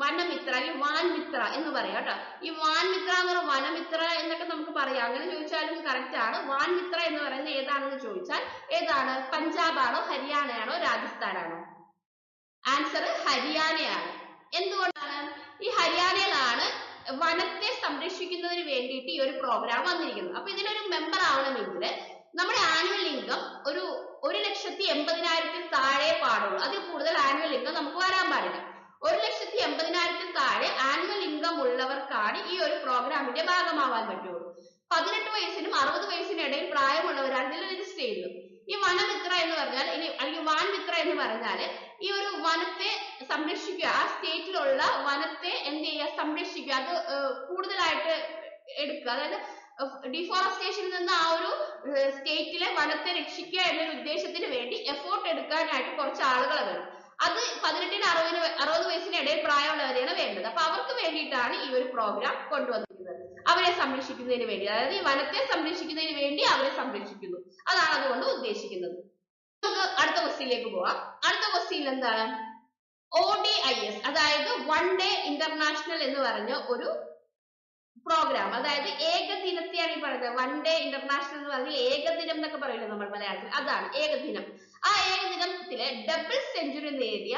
വനമിത്ര അല്ലെങ്കിൽ വാൻമിത്ര എന്ന് പറയാം കേട്ടോ. ഈ വാൻമിത്ര എന്ന് പറഞ്ഞ വനമിത്ര എന്നൊക്കെ നമുക്ക് പറയാം, അങ്ങനെ ചോദിച്ചാലും കറക്റ്റ് ആണ്. വാൻമിത്ര എന്ന് പറയുന്നത് ഏതാണെന്ന് ചോദിച്ചാൽ ഏതാണ്? പഞ്ചാബ് ആണോ, ഹരിയാനയാണോ, രാജസ്ഥാനാണോ? ആൻസർ ഹരിയാനയാണ്. എന്തുകൊണ്ടാണ്? ഈ ഹരിയാനയിലാണ് വനത്തെ സംരക്ഷിക്കുന്നതിന് വേണ്ടിയിട്ട് ഈ ഒരു പ്രോഗ്രാം വന്നിരിക്കുന്നത്. അപ്പൊ ഇതിനൊരു മെമ്പർ ആവണമെങ്കിൽ നമ്മുടെ ആനുവൽ ഇൻകം ഒരു 1,80,000 താഴെ പാടുള്ളൂ. അതിൽ കൂടുതൽ ആനുവൽ ഇൻകം നമുക്ക് വരാൻ പാടില്ല. 1,80,000 താഴെ ആനുവൽ ഇൻകം ഉള്ളവർക്കാണ് ഈ ഒരു പ്രോഗ്രാമിന്റെ ഭാഗമാവാൻ പറ്റുള്ളൂ. 18 വയസ്സിനും 60 വയസ്സിനും ഇടയിൽ പ്രായമുള്ളവരാണ് ഇതിൽ രജിസ്റ്റർ ചെയ്യുന്നത്. ഈ വനമിത്ര എന്ന് പറഞ്ഞാൽ അല്ലെങ്കിൽ വാൻമിത്ര എന്ന് പറഞ്ഞാൽ ഈ ഒരു വനത്തെ സംരക്ഷിക്കുക, ആ സ്റ്റേറ്റിലുള്ള വനത്തെ എന്ത് ചെയ്യുക? സംരക്ഷിക്കുക, അത് കൂടുതലായിട്ട് എടുക്കുക. അതായത് ഡിഫോറസ്റ്റേഷനിൽ നിന്ന് ആ ഒരു സ്റ്റേറ്റിലെ വനത്തെ രക്ഷിക്കുക എന്നൊരു ഉദ്ദേശത്തിന് വേണ്ടി എഫോർട്ട് എടുക്കാനായിട്ട് കുറച്ച് ആളുകൾ വേണം. അത് 18-നും 60 വയസ്സിന് ഇടയിൽ പ്രായമുള്ളവരെയാണ് വേണ്ടത്. അപ്പൊ അവർക്ക് വേണ്ടിയിട്ടാണ് ഈ ഒരു പ്രോഗ്രാം കൊണ്ടുവന്നിരിക്കുന്നത്. അവരെ സംരക്ഷിക്കുന്നതിന് വേണ്ടി, അതായത് ഈ വനത്തെ സംരക്ഷിക്കുന്നതിന് വേണ്ടി അവരെ സംരക്ഷിക്കുന്നു, അതാണ് അതുകൊണ്ട് ഉദ്ദേശിക്കുന്നത്. നമുക്ക് അടുത്ത ക്വസ്റ്റ്യനിലേക്ക് പോവാം. അടുത്ത ക്വസ്റ്റ്യൻ എന്താണ്? ODIS, അതായത് 1 ഡേ ഇന്റർനാഷണൽ എന്ന് പറഞ്ഞ ഒരു പ്രോഗ്രാം. അതായത് ഏകദിനത്തെയാണ് ഈ പറയുന്നത്. 1 ഡേ ഇന്റർനാഷണൽ എന്ന് പറഞ്ഞാൽ ഏകദിനം എന്നൊക്കെ പറയില്ല നമ്മൾ മലയാളത്തിൽ, അതാണ് ഏകദിനം. ആ ഏകദിനത്തിലെ ഡബിൾ സെഞ്ചുറി നേടിയ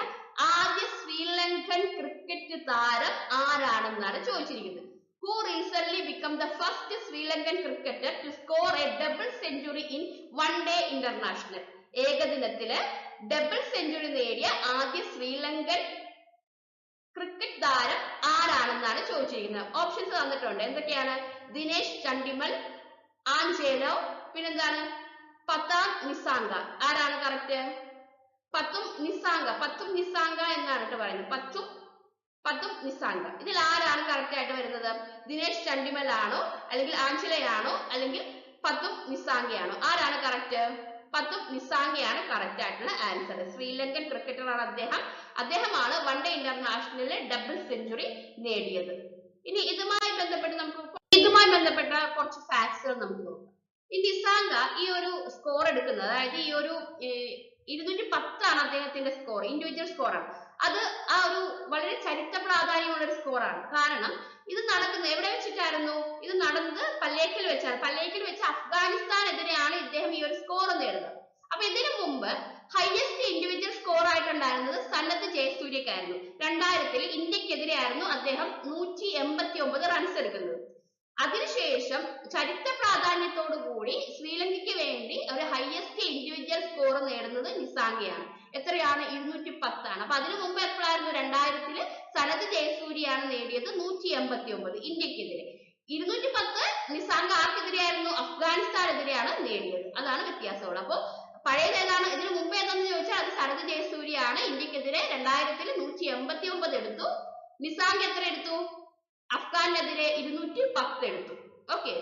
ആദ്യ ശ്രീലങ്കൻ ക്രിക്കറ്റ് താരം ആരാണെന്നാണ് ചോദിച്ചിരിക്കുന്നത്. Who recently became the first Sri Lankan cricketer to score a double century in 1 day international? ഏകദിനത്തിലെ double century നേടിയ ആദ്യ ശ്രീലങ്കൻ ക്രിക്കറ്റ് താരം ആരാണെന്നാണ് ചോദിച്ചിരിക്കുന്നത്. ഓപ്ഷൻസ് തന്നിട്ടുണ്ട്. എന്തൊക്കെയാണ്? ദിനേശ് ചണ്ഡിമൽ, ആഞ്ചേലോ, പിന്നെന്താണ്? പത്താം നിസാങ്ക. ആരാണ് കറക്റ്റ്? പത്തും നിസാങ്ക എന്നാണ് കേട്ടോ പറയുന്നത്. പത്തും നിസാങ്ക. ഇതിൽ ആരാണ് കറക്റ്റ് ആയിട്ട് വരുന്നത്? ദിനേശ് ചണ്ഡിമൽ ആണോ, അല്ലെങ്കിൽ ആഞ്ചലയാണോ, അല്ലെങ്കിൽ പത്തും നിസാങ്കയാണോ? ആരാണ് കറക്റ്റ്? പത്തും നിസാങ്കയാണ് കറക്റ്റ് ആയിട്ടുള്ള ആൻസർ. ശ്രീലങ്കൻ ക്രിക്കറ്ററാണ് അദ്ദേഹമാണ് 1 ഡേ ഇന്റർനാഷണലിലെ ഡബിൾ സെഞ്ചുറി നേടിയത്. ഇനി ഇതുമായി ബന്ധപ്പെട്ട കുറച്ച് ഫാക്ട്സുകൾ നമുക്ക് നോക്കാം. ഈ നിസാങ്ക ഈ ഒരു സ്കോർ എടുക്കുന്നത്, അതായത് ഈ ഒരു 210 ആണ് അദ്ദേഹത്തിന്റെ സ്കോർ, ഇൻഡിവിജ്വൽ സ്കോറാണ്. അത് ആ ഒരു വളരെ ചരിത്ര പ്രാധാന്യമുള്ള ഒരു സ്കോറാണ്. കാരണം ഇത് നടക്കുന്നത് എവിടെ വെച്ചിട്ടായിരുന്നു? ഇത് നടന്നത് പല്ലേക്കിൽ വെച്ചാണ്. പല്ലേക്കിൽ വെച്ച് അഫ്ഗാനിസ്ഥാനെതിരെയാണ് ഇദ്ദേഹം ഈ ഒരു സ്കോർ നേടുന്നത്. അപ്പൊ ഇതിനു മുമ്പ് ഹയസ്റ്റ് ഇൻഡിവിജ്വൽ സ്കോർ ആയിട്ടുണ്ടായിരുന്നത് സനത് ജയസൂര്യക്കായിരുന്നു. 2000 ഇന്ത്യക്കെതിരെയായിരുന്നു അദ്ദേഹം 189 റൺസ് എടുക്കുന്നത്. അതിനുശേഷം ചരിത്ര പ്രാധാന്യത്തോടു കൂടി ശ്രീലങ്കയ്ക്ക് വേണ്ടി ഒരു ഹയസ്റ്റ് ഇൻഡിവിജ്വൽ സ്കോർ നേടുന്നത് നിസാങ്കയാണ്. എത്രയാണ്? 210 ആണ്. അപ്പൊ അതിനു മുമ്പ് എപ്പോഴായിരുന്നു? 2000 സനത് ജയസൂര്യയാണ് നേടിയത് 189 ഇന്ത്യക്കെതിരെ. 210 നിസാങ്ക ആർക്കെതിരെയായിരുന്നു? അഫ്ഗാനിസ്ഥാനെതിരെയാണ് നേടിയത്. അതാണ് വ്യത്യാസമുള്ളത്. അപ്പൊ പഴയത് ഏതാണ്? ഇതിനു മുമ്പ് ഏതാണെന്ന് ചോദിച്ചാൽ അത് സനത് ജയസൂര്യയാണ്. ഇന്ത്യക്കെതിരെ 2000 189 എടുത്തു. നിസാങ്ക എത്ര എടുത്തു? അഫ്ഗാനെതിരെ 210 എടുത്തു. ഓക്കെ,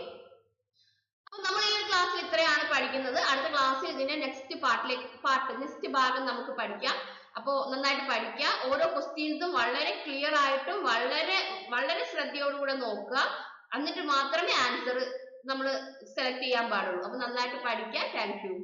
അപ്പൊ നമ്മൾ ഈ ഒരു ക്ലാസ്സിൽ ഇത്രയാണ് പഠിക്കുന്നത്. അടുത്ത ക്ലാസ്സിൽ ഇതിന്റെ നെക്സ്റ്റ് ഭാഗം നമുക്ക് പഠിക്കാം. അപ്പോ നന്നായിട്ട് പഠിക്കുക. ഓരോ ക്വസ്റ്റ്യൻസും വളരെ ക്ലിയർ ആയിട്ടും വളരെ ശ്രദ്ധയോടുകൂടെ നോക്കുക. എന്നിട്ട് മാത്രമേ ആൻസർ നമ്മൾ സെലക്ട് ചെയ്യാൻ പാടുള്ളൂ. അപ്പൊ നന്നായിട്ട് പഠിക്കുക. Thank you.